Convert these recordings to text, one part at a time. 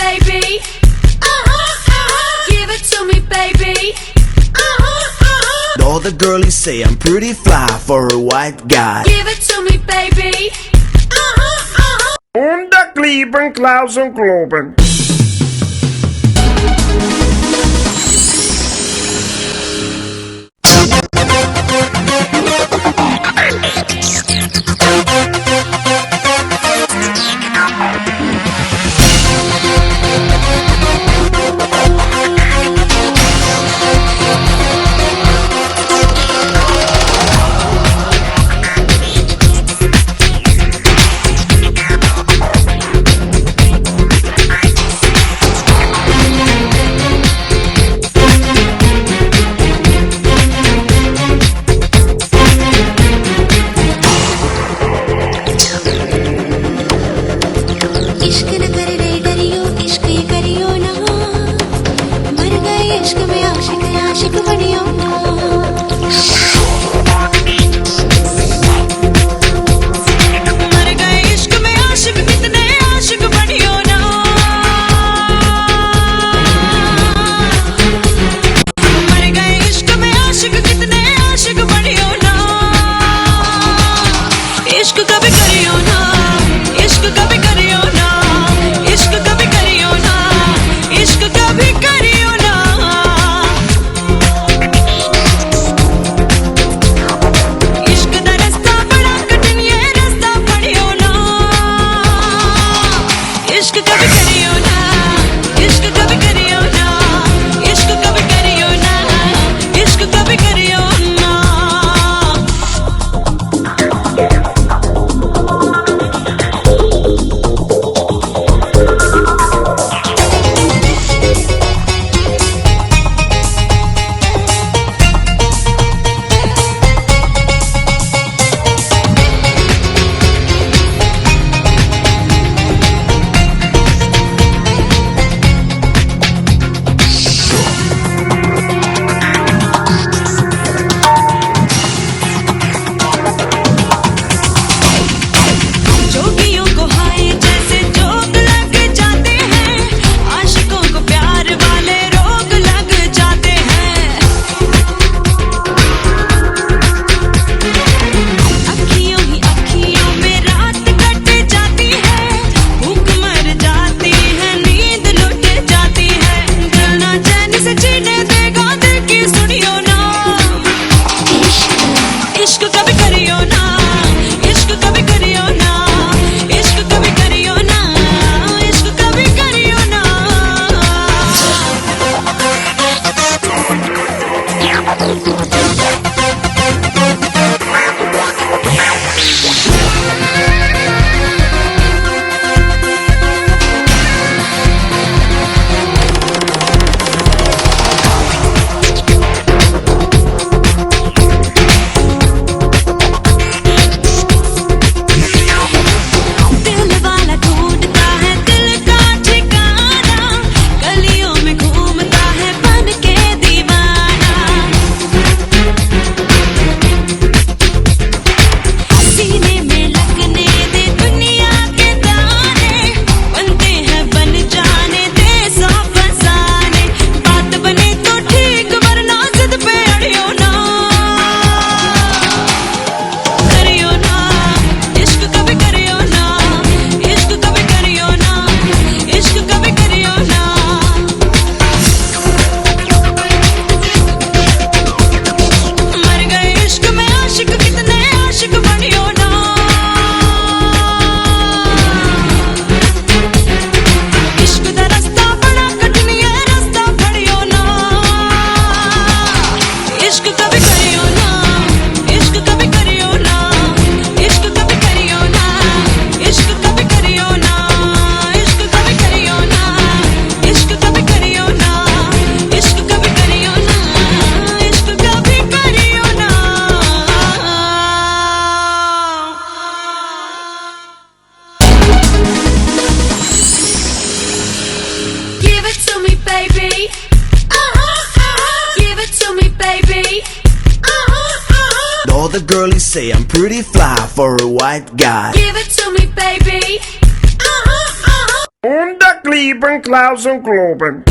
baby. Give it to me, baby. All the girlies say I'm pretty fly for a white guy. Give it to me, baby. Unter Glieben, Klaus und Globen. All the girlies say I'm pretty fly for a white guy. Give it to me, baby. Unter Klieben, Klaus und Globen.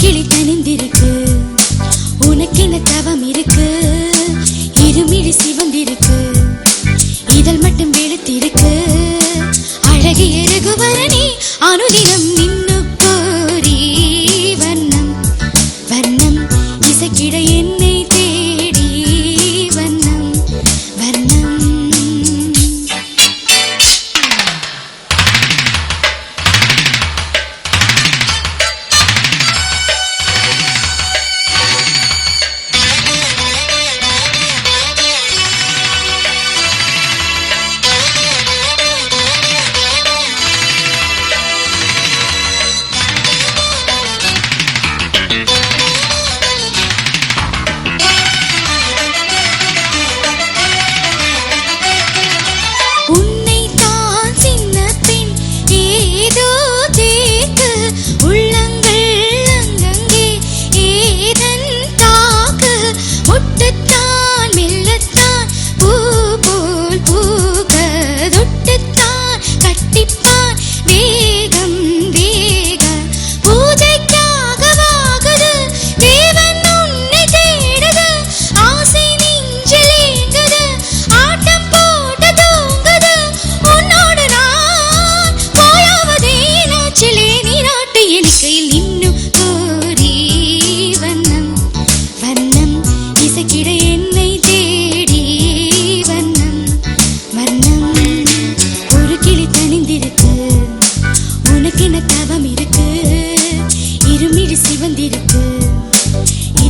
கிளி தனிந்திருக்கு உனக்கென தவம் இருக்கு இருமிழி சிவந்திருக்கு இதழ் மட்டும் வெளுத்திருக்கு அழகிய ரகுவரனே அனுதினம் நின்னு கோரி வண்ணம் வண்ணம் இசைக்கிட என்னை தேடி வண்ணம் வண்ணம்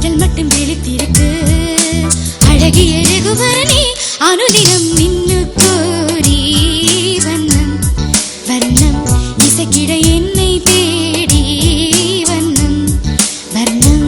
இதழ் மட்டும் வெளுத்திருக்கு அழகிய ரகுவரனே அனுதினம் நின்னு கோரி வண்ணம் வண்ணம் இசைக்கிட என்னை தேடி வண்ணம் வண்ணம்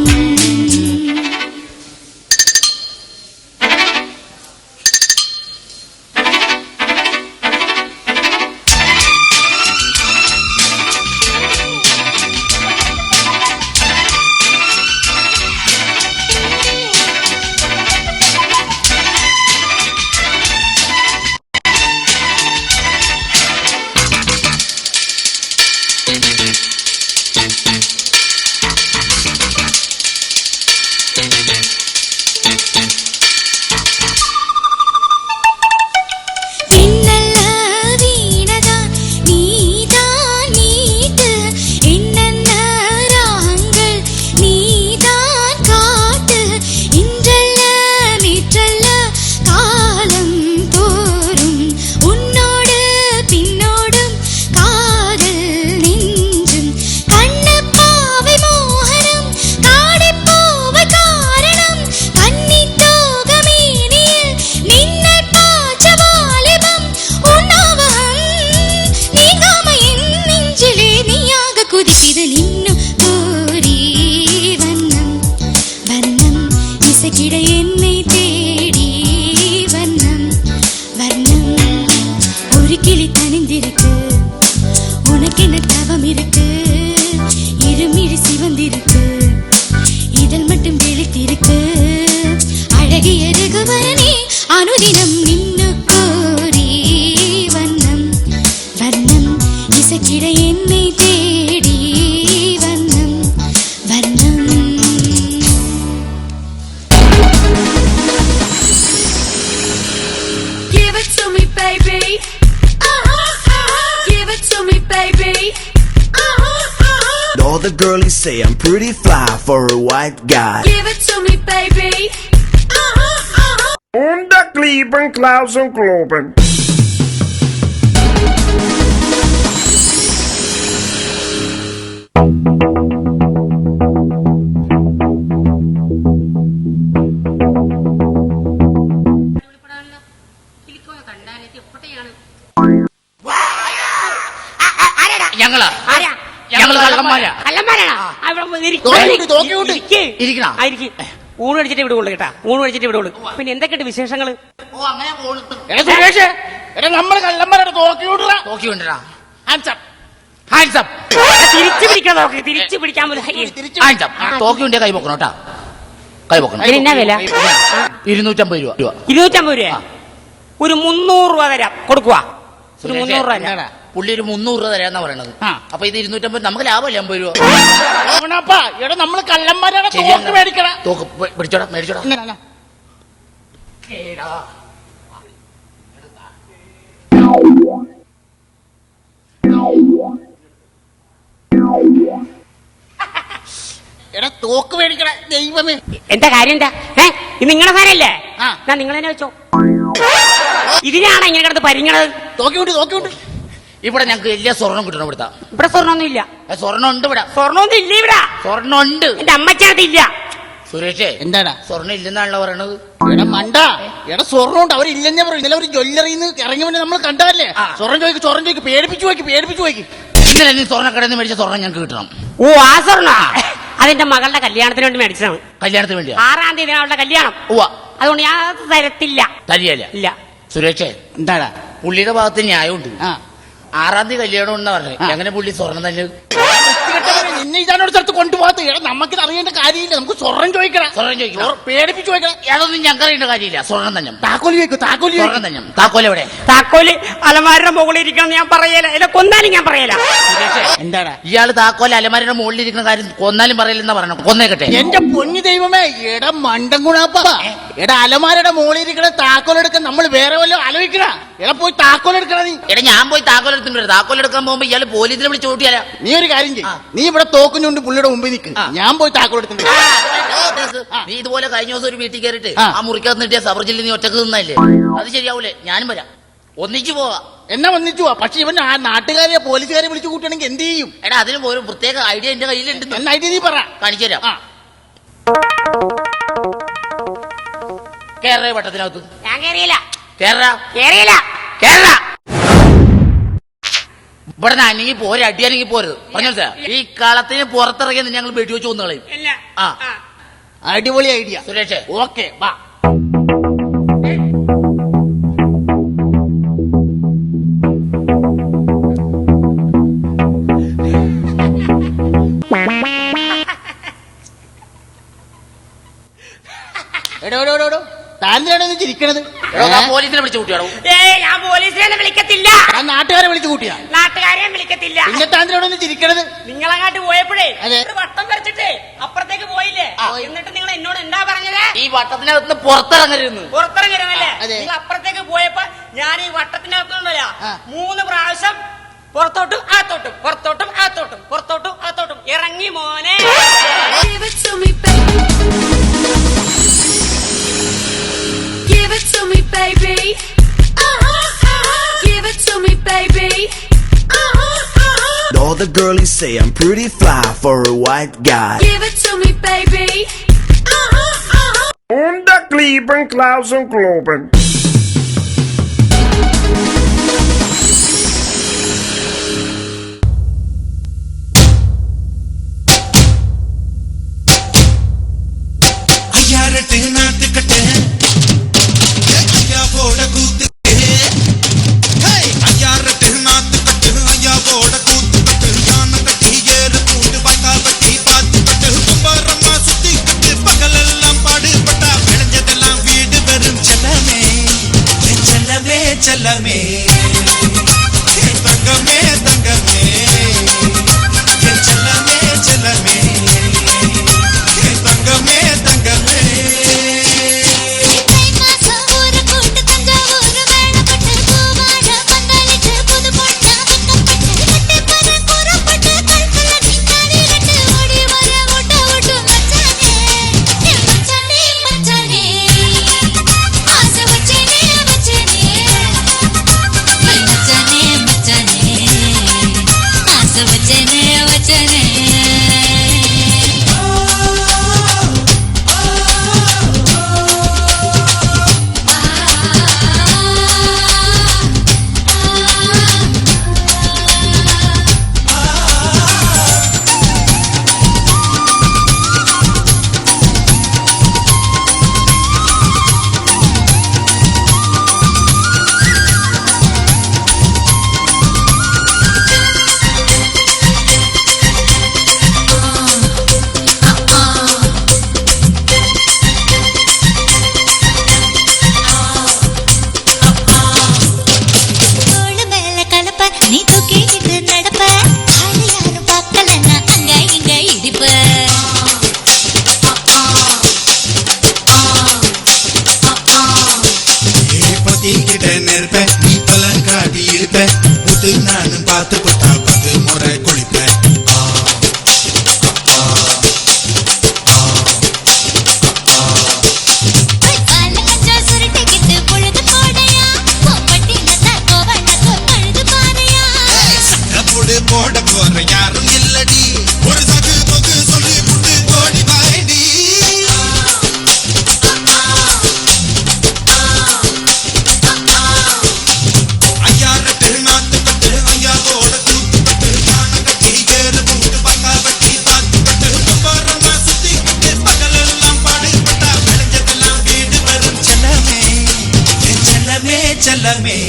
அனுதினம் நின்னு கோரி வண்ணம் வண்ணம் இசைக்கிட என்னை தேடி வண்ணம் வண்ணம் Give it to me, baby. Give it to me, baby. All the girlies say I'm pretty fly for a white guy. Give it to me, baby. Unterglieben Klaus und Globen. ഞങ്ങള് കള്ളന്മാരാ. ഊണ് കഴിച്ചിട്ട് ഇവിടെ ഉള്ളു കേട്ടാ. ഊണ് കഴിച്ചിട്ട് ഇവിടെ ഉള്ളു. പിന്നെ എന്തൊക്കെയുണ്ട് വിശേഷങ്ങള്? നമ്മള് കള്ളന്മാരുടെ തോക്കിക്കൊണ്ടിരാ. തിരിച്ചു പിടിക്കാൻ നോക്ക്. തിരിച്ചു പിടിക്കാൻ തോക്കി കൊണ്ടേ കൈ പൊക്കണം കേട്ടാ. കൈ പൊക്കണം. എന്നാ വില? 250 രൂപ. 250 രൂപ. ഒരു 300 രൂപ തരാം. കൊടുക്കുക. ഒരു 300 രൂപ തരാം. പുള്ളി ഒരു 300 രൂപ തരാന്നാ പറയണത്. അപ്പൊ ഇത് 250, നമുക്ക് ലാഭമല്ലേ 50 രൂപ. എടാ നമ്മള് കള്ളന്മാരാണ് മേടിക്കണം. തോക്ക് മേടിച്ചോടാ. എടാ തോക്ക് മേടിക്കണ ദൈവമേ. എന്താ കാര്യം എന്താ? ഇത് നിങ്ങളുടെ സാരല്ലേ? നിങ്ങൾ തന്നെ വെച്ചോ. ഇതിനാണ് ഇങ്ങനെ കിടന്ന് പരിങ്ങണത്. തോക്കിയുണ്ട്. ഇവിടെ ഞങ്ങൾക്ക് എല്ലാ സ്വർണ്ണം കിട്ടണം. ഇവിടെ സ്വർണ്ണമൊന്നും ഇല്ല. സ്വർണ്ണം ഉണ്ട് ഇവിടെ. സ്വർണ്ണമൊന്നും ഇല്ല ഇവിടെ. സ്വർണ്ണം ഉണ്ട്. എന്റെ അമ്മച്ചനത്ത് ഇല്ല. സുരേഷേ എന്താടാ സ്വർണ്ണം ഇല്ലെന്നാണല്ലോ പറയണത്. എടാ മണ്ട, എടാ സ്വർണ്ണം ഉണ്ട്. അവരില്ലെന്നേ പറയും. ഇന്നലെ ഒരു ജ്വല്ലറിന്ന് ഇറങ്ങി വേണ്ടി നമ്മൾ കണ്ടതല്ലേ. സ്വർണ്ണം ചോദിക്കും. പേടിപ്പിച്ചു പോയിക്ക്. ഇന്നലെ നീ സ്വർണ്ണക്കടയിൽ നിന്ന് മേടിച്ച സ്വർണ്ണം ഞങ്ങൾക്ക് കിട്ടണം. ഓ ആ സ്വർണ്ണ അതെന്റെ മകളുടെ കല്യാണത്തിന് വേണ്ടി മേടിച്ചതാണ്. കല്യാണത്തിന് വേണ്ടിയാ? 6-ാം തീയതി അവളുടെ കല്യാണം. അതുകൊണ്ട് ഞാൻ തരത്തില്ല. തരിയല്ല ഇല്ല. സുരേഷേ എന്താടാ പുള്ളിയുടെ ഭാഗത്ത് ന്യായമുണ്ട്. 6-ാം തീയതി കല്യാണം എന്നാ പറഞ്ഞത്. എങ്ങനെ പുള്ളി സ്വർണ്ണം തന്നെ നിന്നെ ഇതാനോട് സ്ഥലത്ത് കൊണ്ടുപോകത്ത്. നമുക്കിത് അറിയേണ്ട കാര്യമില്ല. നമുക്ക് സ്വർണ്ണം ചോദിക്കണം. പേടിപ്പിച്ചു ചോദിക്കണം. അതൊന്നും ഞങ്ങൾക്ക് അറിയേണ്ട കാര്യമില്ല. സ്വർണ്ണം തന്നെ. താക്കോല് സ്വർണ്ണം തന്നെ. താക്കോൽ എവിടെ? താക്കോല് അലമാരുടെ മുകളിൽ ഇരിക്കണം. ഞാൻ പറയല. ഇല്ല കൊന്നാലും ഞാൻ പറയല. എന്താടാ ഇയാള് താക്കോൽ അലമാരുടെ മുകളിൽ ഇരിക്കുന്ന കാര്യം കൊന്നാലും പറയില്ലെന്നാ പറഞ്ഞു. കൊന്നേക്കട്ടെ. എന്റെ പൊന്നു ദൈവമേ. എടാ മണ്ടൻ ഗുണാപ്പ. എടാ അലമാരുടെ മുകളിൽ ഇരിക്കണ താക്കോലെടുക്കാൻ നമ്മൾ വേറെ വല്ലതും ആലോചിക്കണ. എടാ പോയി താക്കോലെടുക്കണ നീ. എടാ ഞാൻ പോയി താക്കോലെടുത്തിട്ടുണ്ട്. താക്കോലെടുക്കാൻ പോകുമ്പോ ഇയാള് പോലീസിനെ വിളിച്ച് ഓട്ടിയാല. നീ ഒരു കാര്യം ചെയ്യും. നീ ഇവിടെ തോക്കുന്നുണ്ട് പുള്ളിയുടെ മുമ്പിൽ നിൽക്ക്. ഞാൻ പോയി താക്കോലെടുത്തിട്ടുണ്ട്. നീ ഇതുപോലെ കഴിഞ്ഞ ദിവസം ഒരു വീട്ടിൽ കയറിട്ട് ആ മുറിക്കകത്ത് നിട്ടിയ സബർജില്ല നീ ഒറ്റക്ക് നിന്നല്ലേ? അത് ശരിയാവൂലേ? ഞാനും വരാം. ഒന്നിച്ചു പോവാ. എന്നാ ഒന്നിച്ചു പോവാ. പക്ഷെ ഇവൻ ആ നാട്ടുകാരെ പോലീസുകാരെ വിളിച്ചു കൂട്ടുകയാണെങ്കിൽ എന്ത് ചെയ്യും? എടാ അതിന് ഒരു പ്രത്യേക ഐഡിയ എന്റെ കയ്യിലുണ്ട്. എന്ന ഐഡിയ നീ പറ. കാണിച്ചു തരാം. കേരള വട്ടത്തിനകത്ത് ഞാൻ കേറിയില്ല. ഇവിടെ അനങ്ങി പോരെ. അടി അനങ്ങി പോരുത്. പറഞ്ഞു ഈ കളത്തിന് പുറത്തിറങ്ങിയ ഞങ്ങൾ വെടി വെച്ച് കൊന്നു കളയും. അടിപൊളി ഐഡിയ സുരേഷ്. ഓക്കെ വാ. എടോ താന്തിനാണോ ചിരിക്കണത്? പോലീസിനെ വിളിച്ചു കൂട്ടിയാണോ? ഞാൻ പോലീസിനെ വിളിക്കത്തില്ല. നാട്ടുകാരെ വിളിച്ചു കൂട്ടിയാ? നാട്ടുകാരെ വിളിക്കത്തില്ല. പിന്നെ താന്തിനാണോ ചിരിക്കണത്? നിങ്ങളങ്ങാട്ട് പോയപ്പോഴേ ഒരു വട്ടം വരച്ചിട്ട് അപ്പുറത്തേക്ക് പോയില്ലേ? എന്നിട്ട് നിങ്ങൾ എന്നോട് എന്താ പറഞ്ഞത്? ഈ വട്ടത്തിനകത്ത് പുറത്തിറങ്ങരുന്ന്. പുറത്തിറങ്ങരുന്നല്ലേ? നിങ്ങൾ അപ്പുറത്തേക്ക് പോയപ്പോ ഞാൻ ഈ വട്ടത്തിനകത്തുണ്ടല്ലോ 3 പ്രാവശ്യം പുറത്തോട്ടും അകത്തോട്ടും പുറത്തോട്ടും അകത്തോട്ടും പുറത്തോട്ടും അകത്തോട്ടും ഇറങ്ങി മോനെ. Give it to me, baby. Give it to me, baby. Give it to me, baby. All the girlies say I'm pretty fly for a white guy. Give it to me, baby. Unterglieben Klaus und Globen. செல்லமே தங்கமே தங்கமே என் செல்லமே செல்லமே தங்கமே தங்கமே நேர்ப்பேன் நீ பல காட்டி இருப்பேன் புது நானும் பார்த்து போட்டா 10 முறை குளிப்பேன் போட போற யாரும் இல்லடி ஒரு சகு பொகு சொல்லி புட்டு ஓடி வாடி ஐயா ரெட்டு நாத்து கட்டு ஐயாவோட கூத்து கட்டு யான கட்டி கேரு பூட்டு பக்கா வட்டி பாத்து கட்டு கும்பரமா சுத்தி கட்டு பகலெல்லாம் பாடுபட்டா விளைஞ்சதெல்லாம் வீடு வரும் செல்லமே என் செல்லமே செல்லமே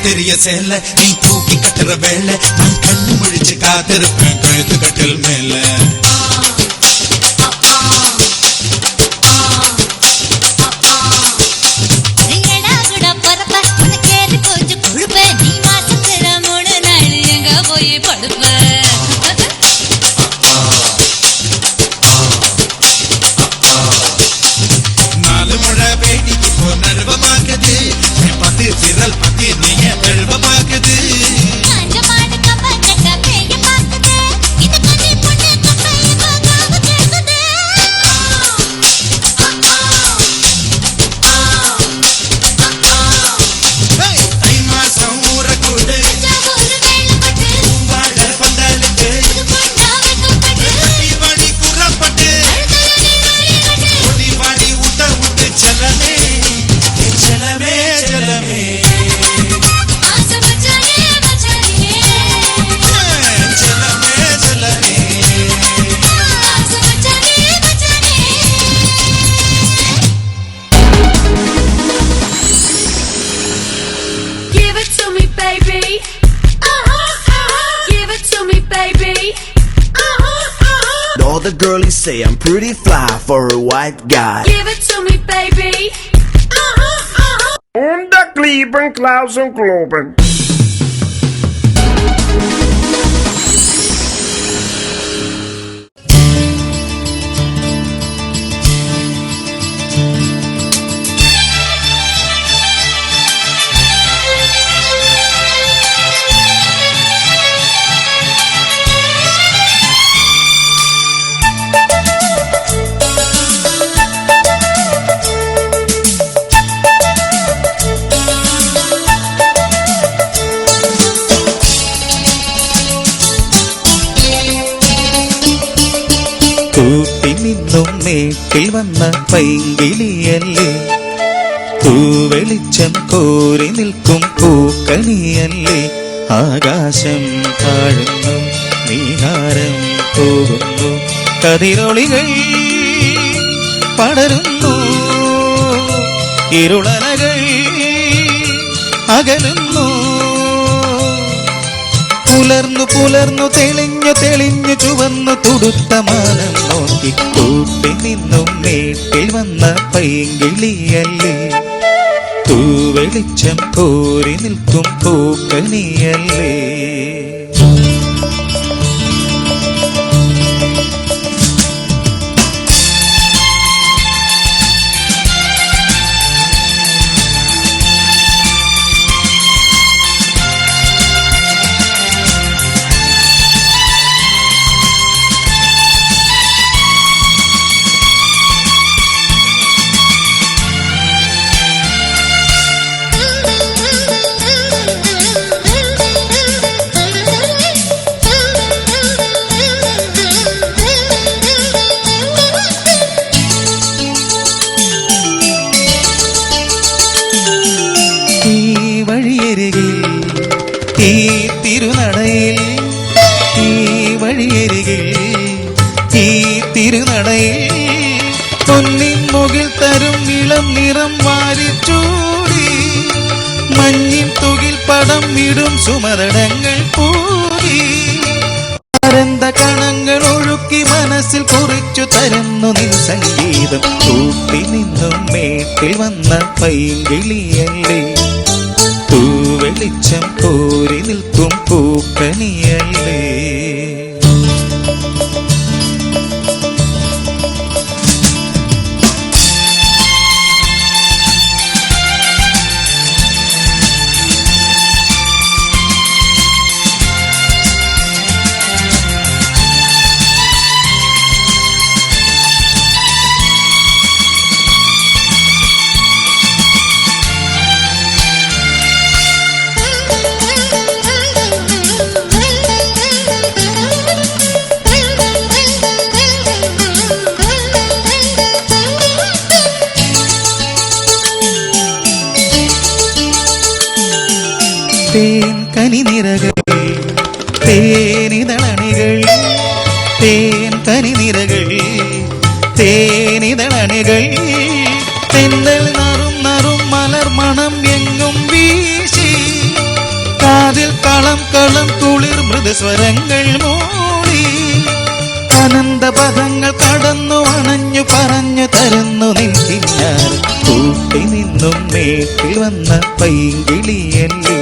தெரிய சேல நீ தூக்கி கட்டுற வேலை நான் கண்ணு முழிச்சு காத்திருப்பேன் கழுத்து கட்டில் மேல All the girlies say I'm pretty fly for a white guy. Give it to me, baby. Unterklieben, Klausen, Globen. കൂട്ടി നിന്നും മേട്ടിൽ വന്ന പൈങ്കിളിയല്ലേ തൂവെളിച്ചം കോരി നിൽക്കും പൂക്കണിയല്ലേ ആകാശം താഴുന്നു നീഹാരം പോകുന്നു കതിരൊളികൾ പടരുന്നു ഇരുളനകൾ അകലുന്നു പുലർന്നു പുലർന്നു തെളിഞ്ഞു തെളിഞ്ഞു ചുവന്നു തുടുത്ത മാനം നോക്കി കൂട്ടി നിന്നും മേട്ടിൽ വന്ന പൈങ്കിളിയല്ലേ തൂവെളിച്ചം കോരി നിൽക്കും പൂക്കണിയല്ലേ നടയിൽ പൊന്നിൻ മുകിൽ തരും ഇളം നിറം വാരിച്ചൂടി മഞ്ഞിൻ തുകിൽ പടം ഇടും സുമരടങ്ങൾ പൂരി ആനന്ദ കണങ്ങൾ ഒഴുക്കി മനസ്സിൽ കുറിച്ചു തരുന്നു നിൻ സംഗീതം കൂട്ടി നിന്നും മേട്ടിൽ വന്ന പൈങ്കിളിയല്ലേ തൂവെളിച്ചം കോരി നിൽക്കും പൂക്കണിയല്ലേ തേൻ കനിനിരകൾ തേനിതളണികൾ തേൻ കനിനിരകൾ തേനിതളണികൾ തെന്നൽ നറും നറും മലർ മണം എങ്ങും വീശി കാതിൽ കളം കളം കുളിർ മൃദുസ്വരങ്ങൾ മൂളി അനന്തപദങ്ങൾ കടന്നു അണഞ്ഞു പറഞ്ഞു തരുന്നു നിൽക്കിഞ്ഞാർ കൂട്ടി നിന്നും മേട്ടിൽ വന്ന പൈങ്കിളിയല്ലേ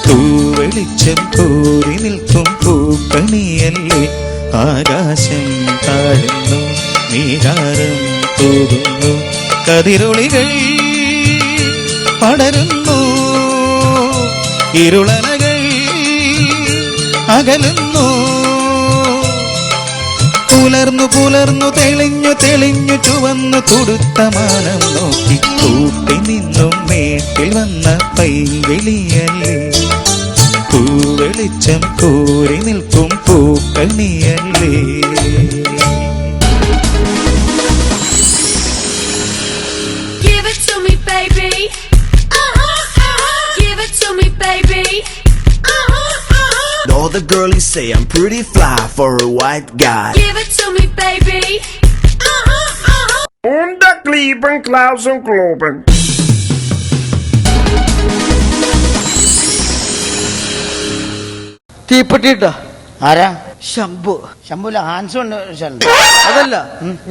തൂവെളിച്ചം കോരി നിൽക്കും പൂക്കണിയല്ലേ ആകാശം താഴുന്നു നീകാരം തൂകുന്നു കതിരൊളികൾ പടരുന്നു ഇരുളലകൾ അകലുന്നു പുലർന്നു പുലർന്നു തെളിഞ്ഞു തെളിഞ്ഞു ചുവന്നു തുടുത്ത മാനം നോക്കി കൂട്ടി നിന്നും മേട്ടിൽ വന്ന പൈങ്കിളിയല്ലേ പൂവെളിച്ചം കോരി നിൽക്കും പൂക്കണിയല്ലേ Give it to me, baby. Give it to me, baby. All the girlies say I'm pretty fly for a white guy. Give it to me, baby. Unterklieben, Klausen, Globen. തീപ്പെട്ടിട്ട ആരാ ശംഭു ശമ്പൂല ഹാൻസ് ഉണ്ട് ശരണ്ട്. അതല്ല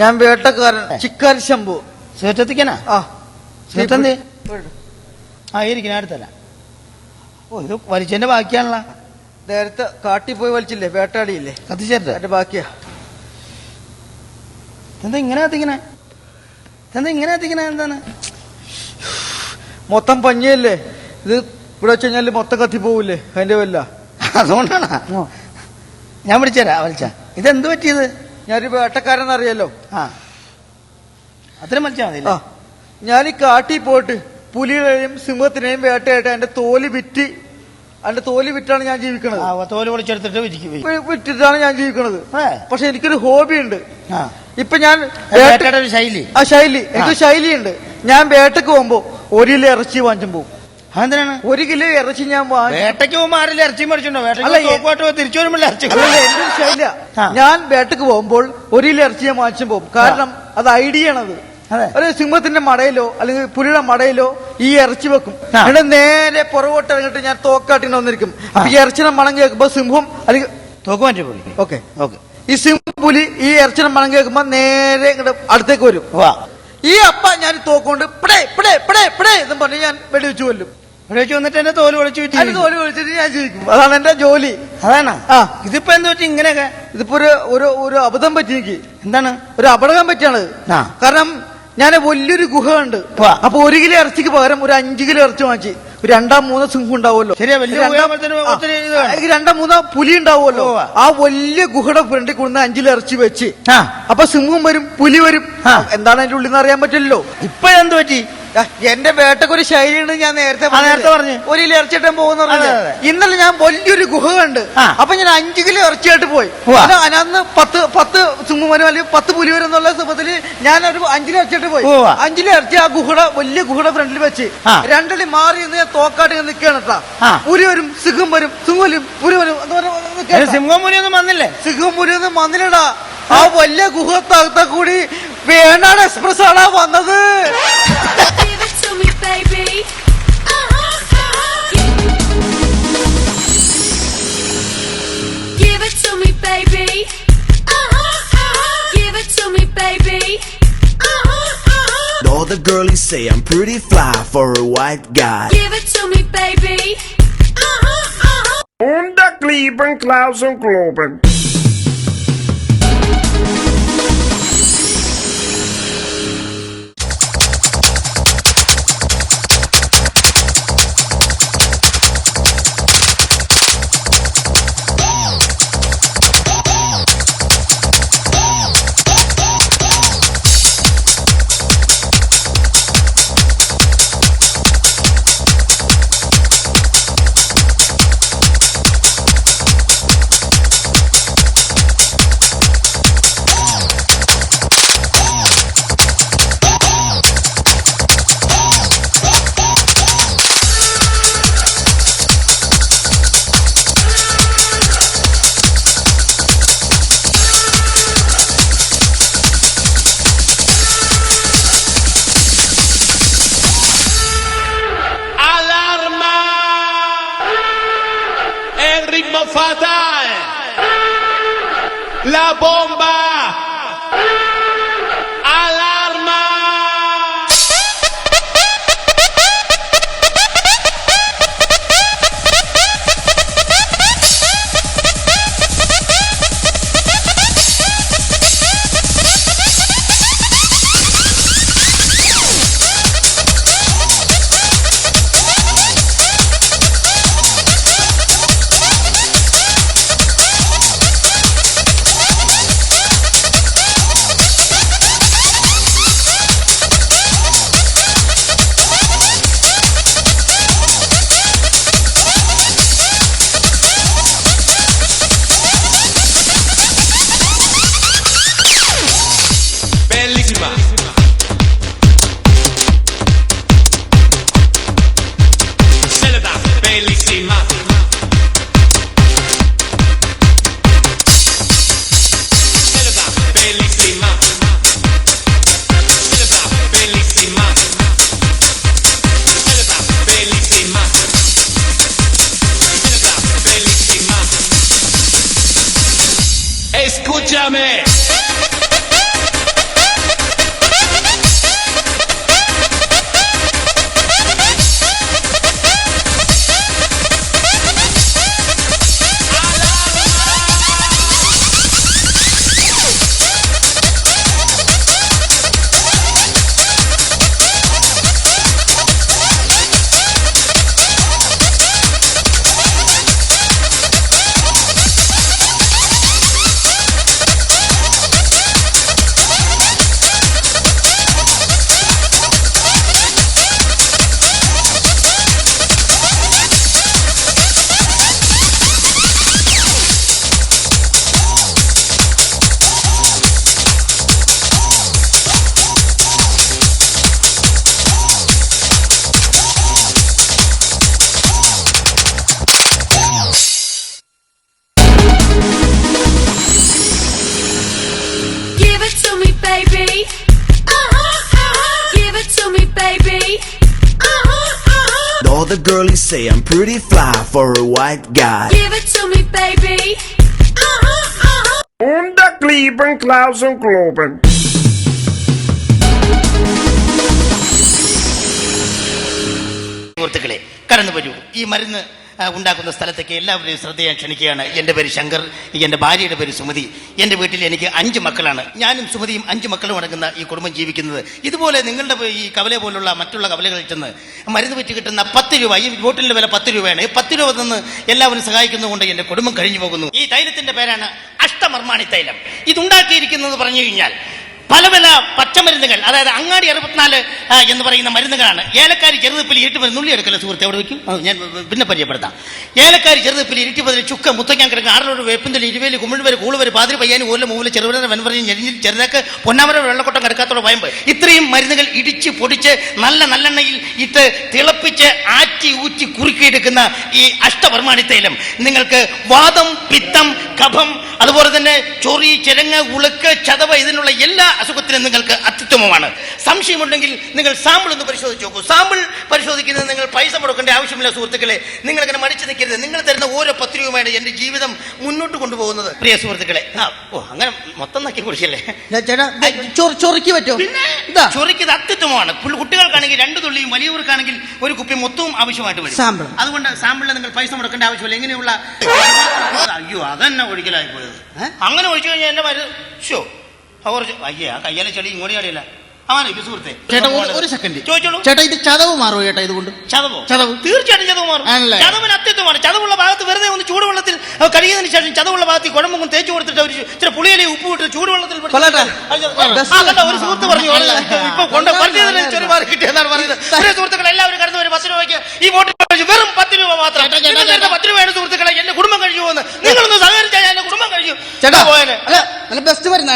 ഞാൻ വേട്ടക്കാരൻ ചിക്കാരി ശംഭു സേറ്റത്തിക്കനാ ആ സേറ്റന്തേ ആ ഇരിക്കണ അടുത്തല്ല ഓ ഇത് വലിച്ചതിന്റെ ബാക്കിയാണല്ലോ നേരത്തെ കാട്ടി പോയി വലിച്ചില്ലേ വേട്ടാടിയില്ലേ കത്തിച്ചേരട്ടെ അതിന്റെ ബാക്കിയാ എന്താ ഇങ്ങനെ കത്തിക്കണേ എന്താ ഇങ്ങനെ കത്തിക്കണേ എന്താണ് മൊത്തം പഞ്ഞിയല്ലേ ഇത് ഇവിടെ വെച്ച് കഴിഞ്ഞാല് മൊത്തം കത്തി പോവില്ലേ അതിന്റെ വല്ല അതുകൊണ്ടാണ് ഞാൻ വിളിച്ചേരാ വലിച്ച ഇതെന്ത് പറ്റിയത് ഞാനൊരു വേട്ടക്കാരൻ അറിയാലോ ആ അത്രയും വലിച്ചാൽ മതി ആ ഞാൻ ഈ കാട്ടി പോയിട്ട് പുലികളെയും സിംഹത്തിനെയും വേട്ടയായിട്ട് അതിന്റെ തോല് വിറ്റ് അതിന്റെ തോല് വിറ്റാണ് ഞാൻ ജീവിക്കണത് ആ തോല് പൊളിച്ചെടുത്തിട്ട് വിറ്റിട്ടാണ് ഞാൻ ജീവിക്കണത് ഏ. പക്ഷെ എനിക്കൊരു ഹോബി ഉണ്ട് ആ ഇപ്പൊ ഞാൻ വേട്ടയുടെ ഒരു ശൈലി ആ ശൈലി എനിക്ക് ശൈലിയുണ്ട് ഞാൻ വേട്ടക്ക് പോകുമ്പോ 1 കിലോ ഇറച്ചി വാങ്ങിച്ചും പോകും അതെന്തിനാണ് 1 കിലോ ഇറച്ചി ഞാൻ വേട്ടയ്ക്ക് പോകുമ്പോ ആരെങ്കിലും ഇറച്ചി മേടിച്ചിട്ടുണ്ടോ അല്ല, വേട്ടയ്ക്ക് തിരിച്ചു വരുമ്പോൾ ഇറച്ചി അല്ലല്ല, എന്റെ ഒരു ശൈലിയാ. ആ. ഞാൻ വേട്ടക്ക് പോകുമ്പോൾ 1 കിലോ ഇറച്ചി ഞാൻ വാങ്ങിച്ചും പോകും കാരണം അത് ഐഡിയ ആണത് അതെ. ഒരു സിംഹത്തിന്റെ മടയിലോ അല്ലെങ്കിൽ പുലിയുടെ മടയിലോ ഈ ഇറച്ചി വെക്കും ആ. എന്നിട്ട് നേരെ പുറകോട്ട് ഇറങ്ങിട്ട് ഞാൻ തോക്കാട്ടിന് വന്നിരിക്കും അപ്പൊ ഈ ഇറച്ചിനെ മണം കേൾക്കുമ്പോ സിംഹം അല്ലെങ്കിൽ തോക്ക് മാറ്റി പോയി ഓക്കെ ഓക്കെ ഈ സിംഹം പുലി ഈ ഇറച്ചിനെ മണം കേൾക്കുമ്പോ നേരെ ഇങ്ങോട്ട് അടുത്തേക്ക് വരും വാ ഈ അപ്പ ഞാൻ തോക്കൊണ്ട് പിടേ പിടേ പിടേ പിടേ എന്നും പറഞ്ഞ് ഞാൻ വെടിവെച്ച് കൊല്ലും വെടിവെച്ച് വന്നിട്ട് എന്റെ തോല് പൊളിച്ചു അതിന് തോല് വിളിച്ചിട്ട് ഞാൻ ജീവിക്കും അതാണ് എന്റെ ജോലി അതാണ് ആ ഇതിപ്പോ എന്താ പറ്റി ഇങ്ങനെയൊക്കെ ഇതിപ്പോ ഒരു അബദ്ധം പറ്റി എനിക്ക് എന്താണ് ഒരു അപകടം പറ്റിയാണ് ആ. കാരണം ഞാൻ വലിയൊരു ഗുഹ ഉണ്ട് വാ. അപ്പൊ 1 കിലോ ഇറച്ചിക്ക് പകരം ഒരു 5 കിലോ ഇറച്ചി വാങ്ങിച്ച് ഒരു 2-3 സിംഹം ഉണ്ടാവുമല്ലോ ശരിയാ, വലിയ ഗുഹയാകുമ്പോഴത്തേനും ഒത്തിരി ഇത് വേണം. 2-3 പുലി ഉണ്ടാവുമല്ലോ ഉവ്വ. ആ വലിയ ഗുഹയുടെ ഫ്രണ്ടിൽ കൊണ്ടുവന്ന് 5 കിലോ ഇറച്ചി വെച്ച് ആ. അപ്പൊ സിംഹം വരും പുലി വരും ആ. എന്താണ് അതിന്റെ ഉള്ളിൽ നിന്ന് അറിയാൻ പറ്റില്ലല്ലോ ഇപ്പൊ എന്ത് പറ്റി എന്റെ വേട്ടക്ക് ഒരു ശൈലിയുണ്ട് ഞാൻ നേരത്തെ നേരത്തെ പറഞ്ഞു. 1 കിലോ ഇറച്ചിട്ടാൻ പോകുന്ന അതെ, അതെ. ഇന്നലെ ഞാൻ വലിയൊരു ഗുഹ കണ്ട് ആ. അപ്പൊ ഞാൻ 5 കിലോ ഇറച്ചിയായിട്ട് പോയി ഉവ്വ. അന്ന് 10 സിംഹം വരും അല്ലെങ്കിൽ 10 പുലി വരും എന്നുള്ള സമയത്തില് ഞാൻ ഒരു 5 കിലോ ഇറച്ചിയായിട്ട് പോയി ഉവ്വ. 5 കിലോ ഇറച്ചി ആ ഗുഹയുടെ വലിയ ഗുഹയുടെ ഫ്രണ്ടിൽ വെച്ച് ആ. 2 അടി മാറി നിന്ന് ഞാൻ തോക്കാട്ട് നിൽക്കുകയാണ് കേട്ടാ ആ. പുലി വരും സിംഹം വരും സിംഹം വരും പുലി വരും എന്ന് പറഞ്ഞ് നിൽക്കുകയാണ് കേട്ടാ. സിംഹം മുനിയൊന്നും വന്നില്ലേ സിംഹം പുലി ഒന്നും വന്നില്ലടാ ആ വലിയ ഗുഹത്തകത്ത കൂടി വേണാട് എക്സ്പ്രസ് ആണ് വന്നത്. Give it to me, baby. Give it to me, baby. Give it to me, baby. All the girlies say I'm pretty fly for a white guy. Give it to me, baby. Und lieben Klaus und Globen. Ritmo fatal, la bomba, alarma. Escúchame. Give it to me, baby. Give it to me, baby. All the girlies say I'm pretty fly for a white guy. Give it to me, baby. Und lieben Klaus und Globen. സുഹൃത്തുക്കളെ കടന്നു വരൂ. ഈ മരുന്ന് ഉണ്ടാക്കുന്ന സ്ഥലത്തേക്ക് എല്ലാവരെയും ശ്രദ്ധ ക്ഷണിക്കുകയാണ്. എൻ്റെ പേര് ശങ്കർ, എൻ്റെ ഭാര്യയുടെ പേര് സുമതി. എൻ്റെ വീട്ടിൽ എനിക്ക് 5 മക്കളാണ്. ഞാനും സുമതിയും 5 മക്കളും അടങ്ങുന്ന ഈ കുടുംബം ജീവിക്കുന്നത്. ഇതുപോലെ നിങ്ങളുടെ ഈ കവല പോലുള്ള മറ്റുള്ള കവലകളിൽ ചെന്ന് മരുന്ന് വിറ്റ് കിട്ടുന്ന 10 രൂപ, ഈ ബോട്ടിലിന്റെ വില 10 രൂപയാണ്. 10 രൂപ തന്ന് എല്ലാവരും സഹായിക്കുന്നതുകൊണ്ട് എൻ്റെ കുടുംബം കഴിഞ്ഞു പോകുന്നു. ഈ തൈലത്തിന്റെ പേരാണ് അഷ്ടമർമാണി തൈലം. ഇതുണ്ടാക്കിയിരിക്കുന്നത് പറഞ്ഞു കഴിഞ്ഞാൽ പല പല പച്ചമരുന്നുകൾ, അതായത് അങ്ങാടി 64 എന്ന് പറയുന്ന മരുന്നുകളാണ്. ഏലക്കാരി ചെറുതുപ്പിൽ ഇരുട്ടുപതി നുള്ളി എടുക്കല്ലോ സുഹൃത്തെ, അവിടെ വയ്ക്കും, ഞാൻ പിന്നെ പരിചയപ്പെടുത്താം. ഏലക്കാരി ചെറുതുപ്പിൽ ഇരുട്ടുപതി ചുക്ക മുത്തങ്ങാൻ കിടക്കുക 6 വേപ്പിന്തൽ 20 കുമിഴ്വര് കൂളുവര് പാതിരി പയ്യാനും ഓല മൂല ചെറുവിട വെൻപറഞ്ഞ് ഞെരിഞ്ഞിൽ ചെറുതാക്ക് പൊന്നാമര വെള്ളക്കൊട്ടം കിടക്കാത്തോടെ വയമ്പ്, ഇത്രയും മരുന്നുകൾ ഇടിച്ച് പൊടിച്ച് നല്ല നല്ലെണ്ണയിൽ ഇട്ട് തിളപ്പിച്ച് ആറ്റി ഊറ്റി കുറുക്കിയെടുക്കുന്ന ഈ അഷ്ടപർമാണി തൈലം നിങ്ങൾക്ക് വാദം, പിത്തം, കഫം, അതുപോലെ തന്നെ ചൊറി, ചിരങ്ങ്, ഉളുക്ക്, ചതവ് ഇതിനുള്ള എല്ലാ അസുഖത്തിനും നിങ്ങൾക്ക് അത്യുത്തമമാണ്. സംശയമുണ്ടെങ്കിൽ നിങ്ങൾ സാമ്പിൾ ഒന്ന് പരിശോധിച്ച് നോക്കൂ. സാമ്പിൾ പരിശോധിക്കുന്നത് നിങ്ങൾ പൈസ മുടക്കേണ്ട ആവശ്യമില്ല സുഹൃത്തുക്കളെ. നിങ്ങൾ അങ്ങനെ മടിച്ചു നിൽക്കരുത്. നിങ്ങൾ തരുന്ന ഓരോ 10 രൂപയാണ് എന്റെ ജീവിതം മുന്നോട്ട് കൊണ്ടുപോകുന്നത് പ്രിയ സുഹൃത്തുക്കളെ. അങ്ങനെ മൊത്തം നക്കി കുറിച്ചല്ലേ ചേട്ടാ ചൊറിക്ക് പറ്റോ? പിന്നെ ചൊറിക്ക് ഇത് അത്യുത്തമമാണ്. കുട്ടികൾക്കാണെങ്കിൽ 2 തുള്ളിയും വലിയവർക്കാണെങ്കിൽ ഒരു കുപ്പി മൊത്തവും ആവശ്യമായിട്ട് വരും. സാമ്പിൾ. അതുകൊണ്ട് സാമ്പിളിൽ നിങ്ങൾ പൈസ മുടക്കേണ്ട ആവശ്യമില്ല. എങ്ങനെയുള്ള അയ്യോ അതന്നെ ഒഴിക്കലായി പോയത്. അങ്ങനെ ഒഴിച്ചു കഴിഞ്ഞാൽ എന്റെ മരുന്ന് കുറച്ച് അയ്യേ ആ കയ്യാലെ ചെളി ഇങ്ങോട്ട് ചളിയല്ല. സുഹൃത്തെ ചേട്ടാ ഒരു സെക്കൻഡ് ചോദിച്ചോളൂ. ചേട്ടാ ഇത് ചതവ് മാറുമോ ചേട്ടാ? ഇതുകൊണ്ട് ചതവ് തീർച്ചയായിട്ടും ചതവ് മാറും. ചതവിന് അത്യുത്തമാണ്. ചതവുള്ള ഭാഗത്ത് വെറുതെ ഒന്ന് ചൂടുവെള്ളത്തിൽ കഴുകിയതിനു ശേഷം ചതവുള്ള ഭാഗത്ത് കുഴമ്പും തേച്ച് കൊടുത്തിട്ട് ഒരു ചില പുളിയിലെ ഉപ്പ് വിട്ട് ചൂടുവെള്ളത്തിൽ ഒരു സുഹൃത്ത് പറഞ്ഞു ഇപ്പൊ കൊണ്ട് ചെറുപാട് കിട്ടിയെന്നാണ് പറയുന്നത്. സുഹൃത്തുക്കൾ എല്ലാവരും കടന്നു വരും. 10 രൂപയ്ക്ക് ഈ ബോട്ടിൽ വെറും 10 രൂപ മാത്രം. 10 രൂപയാണ് സുഹൃത്തുക്കളെ. എന്റെ കുടുംബം കഴിച്ചു പോകുന്നത്. നിങ്ങളൊന്ന് സഹകരിച്ചാൽ എന്റെ കുടുംബം കഴിയും. ചേട്ടാ പോയാലേ ബെസ്റ്റ് മരുന്നാ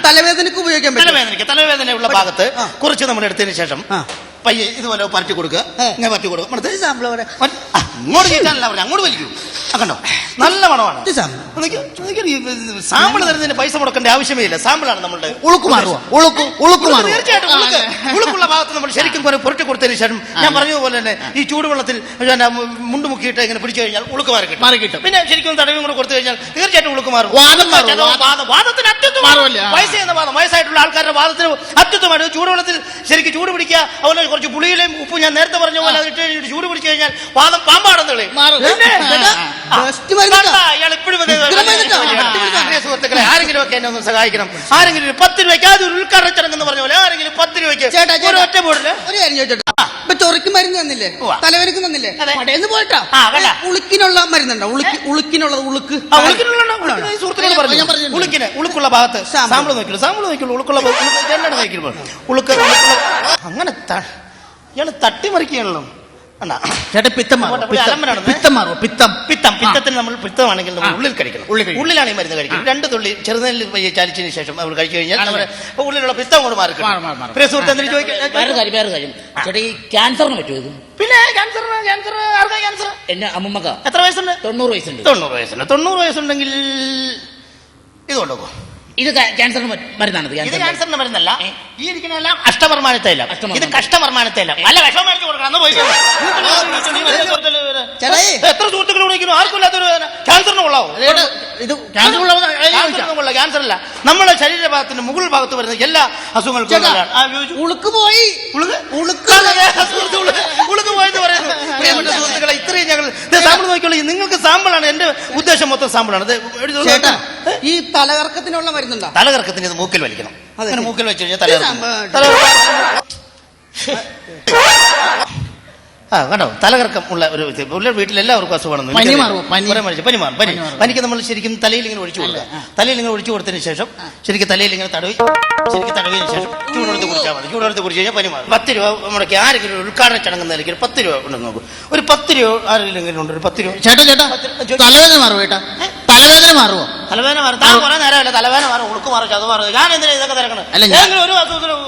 തലവേദനയ്ക്ക് ഉപയോഗിക്കാൻ പറ്റും. തലവേദനയുള്ള ഭാഗത്ത് കുറച്ച് നമ്മൾ എടുത്തതിന് ശേഷം പയ്യെ ഇതുപോലെ പരട്ടി കൊടുക്കുക. ഇങ്ങനെ പരട്ടി കൊടുക്കുക. അങ്ങോട്ട് കേൾക്കാനല്ല പറഞ്ഞത്, അങ്ങോട്ട് വലിക്കൂ. കണ്ടോ നല്ല മണമാണ്. സാമ്പിൾ തരുന്നതിന് പൈസ മുടക്കേണ്ട ആവശ്യമേ ഇല്ല. സാമ്പിളാണ് നമ്മളുടെ തീർച്ചയായിട്ടും ഉളുക്കുള്ള ഭാഗത്ത് നമ്മൾ ശരിക്കും കുറെ പുരട്ടി കൊടുത്തതിന് ശേഷം ഞാൻ പറഞ്ഞതുപോലെ തന്നെ ഈ ചൂടുവെള്ളത്തിൽ മുണ്ട് മുക്കിയിട്ട് ഇങ്ങനെ പിടിച്ചു കഴിഞ്ഞാൽ ഉളുക്ക് മാറി കിട്ടും. പിന്നെ ശരിക്കും തടവും കൂടെ കൊടുത്തു കഴിഞ്ഞാൽ തീർച്ചയായിട്ടും ഉളുക്ക് മാറും. വാദത്തിന് അത്യുത്തമാണ്. വയസ്സായിട്ടുള്ള ആൾക്കാരുടെ വാദത്തിന് അത്യുത്തമാണ്. ചൂടുവെള്ളത്തിൽ ശരിക്കും ചൂട് പിടിക്കുക. അതുപോലെ കുറച്ച് പുളിയിലെയും ഉപ്പ് ഞാൻ നേരത്തെ പറഞ്ഞ പോലെ അത് ഇട്ട് ചൂട് പിടിച്ചു കഴിഞ്ഞാൽ വാദം പാമ്പാടെന്ന് സുഹൃത്തുക്കളെ ആരെങ്കിലും ഒക്കെ എന്നെ ഒന്ന് സഹായിക്കണം. ആരെങ്കിലും 10 രൂപയ്ക്ക് അത് ഒരു ഉദ്ഘാടന ചടങ്ങെന്ന് പറഞ്ഞ പോലെ ആരെങ്കിലും 10 രൂപയ്ക്ക് ഒറ്റ ബോർഡില് ഒരു കാര്യം ചോദിച്ചോട്ടെ. ചൊറിക്ക് മരുന്ന് തന്നില്ലേ? തലവേദനക്ക് തന്നില്ലേ? കടയിൽന്ന് പോയിട്ടാ ഉളുക്കിനുള്ള മരുന്നുണ്ടോ? ഉളുക്കിനുള്ളത് ഉളുക്കുള്ള ഭാഗത്ത് സാമ്പിൾ നോക്കിയുള്ളൂ. ഉളുക്കുള്ള ഉളുക്ക് അങ്ങനെ ഇയാള് തട്ടിമറിക്കുകയാണല്ലോ. പിത്തത്തിന് നമ്മൾ പിത്തമാണെങ്കിൽ നമ്മൾ ഉള്ളിൽ കഴിക്കണം. ഉള്ളിലാണ് ഈ മരുന്ന് കഴിക്കുന്നത്. 2 തുള്ളി ചെറുനെല്ലിൽ ചാലിച്ചതിന് ശേഷം നമ്മൾ കഴിച്ചു കഴിഞ്ഞാൽ നമ്മുടെ ഉള്ളിലുള്ള പിത്തം കൊണ്ട് മാറി. ക്യാൻസറിന് പറ്റുമോ ഇത്? പിന്നെ ക്യാൻസർ ആർക്കാ ക്യാൻസർ? എന്റെ അമ്മമ്മക്ക. എത്ര വയസ്സുണ്ട്? 90 വയസ്സുണ്ട്. 90 വയസ്സുണ്ടെങ്കിൽ ഇത് കൊണ്ടുപോ. ഇത് ക്യാൻസറിന് മരുന്നാണ്. ഇത് ക്യാൻസറിന്റെ മരുന്നല്ല. ഈ ഇരിക്കുന്നതെല്ലാം അഷ്ടമർമാനത്തേല. ഇത് കഷ്ടമർമാനത്തേല. അല്ല വിഷം മേടിച്ചു കൊടുക്കണം. എത്ര സുഹൃത്തുക്കൾ വിളിക്കുന്നു? ആർക്കും ഇല്ലാത്തൊരു ക്യാൻസറിന് കൊള്ളാവോ? ക്യാൻസർ അല്ല, നമ്മുടെ ശരീരഭാഗത്തിന്റെ മുകൾ ഭാഗത്ത് വരുന്ന എല്ലാ അസുഖങ്ങൾക്കും ഉളുക്ക് പോയി പോയെന്ന് പറയുന്നു. പ്രിയപ്പെട്ട സുഹൃത്തുക്കളെ ഇത്രയും ഞങ്ങൾ സാമ്പിൾ നോക്കിയുള്ളൂ. നിങ്ങൾക്ക് സാമ്പിളാണ്. എന്റെ ഉദ്ദേശം മൊത്തം സാമ്പിളാണ്. ഈ തലകറക്കത്തിനുള്ള മരുന്നുണ്ടോ? തലകറക്കത്തിന് ഇത് മൂക്കിൽ വലിക്കണം. അങ്ങനെ മൂക്കിൽ വെച്ച് കഴിഞ്ഞാൽ കണ്ടോ തലകറക്കം ഉള്ള ഒരു വീട്ടിൽ എല്ലാവർക്കും അസുഖമാണ്. പനിക്ക് നമ്മൾ ശരിക്കും തലയിൽ ഇങ്ങനെ ഒഴിച്ചു കൊടുക്കുക. തലയിൽ ഇങ്ങനെ ഒഴിച്ചു കൊടുത്തതിന് ശേഷം ശരിക്കും തലയിൽ ഇങ്ങനെ തടവിയതിനു ശേഷം ചൂടെടുത്ത് കുടിച്ചാൽ മതി. ചൂടെടുത്ത് കുടിച്ച് കഴിഞ്ഞാൽ പനി മാറും. 10 രൂപ മുടക്കി ആരെങ്കിലും ഉദ്ഘാടന ചടങ്ങ് നൽകി 10 രൂപ ഉണ്ടെന്ന് നോക്കും. ഒരു 10 രൂപ ആരെങ്കിലും ഉണ്ട്. ഒരു 10 രൂപ തലവേദന മാറുമോ ചേട്ടാ? തലവേദന മാറുമോ? തലവേദന മാറും. താൻ കുറെ നേരമല്ല തലവേദന മാറും, ഉളുക്ക് മാറും, ചത മാറും. ഞാൻ എന്തിനാ ഇതൊക്കെ തിരക്കണം? ഒരു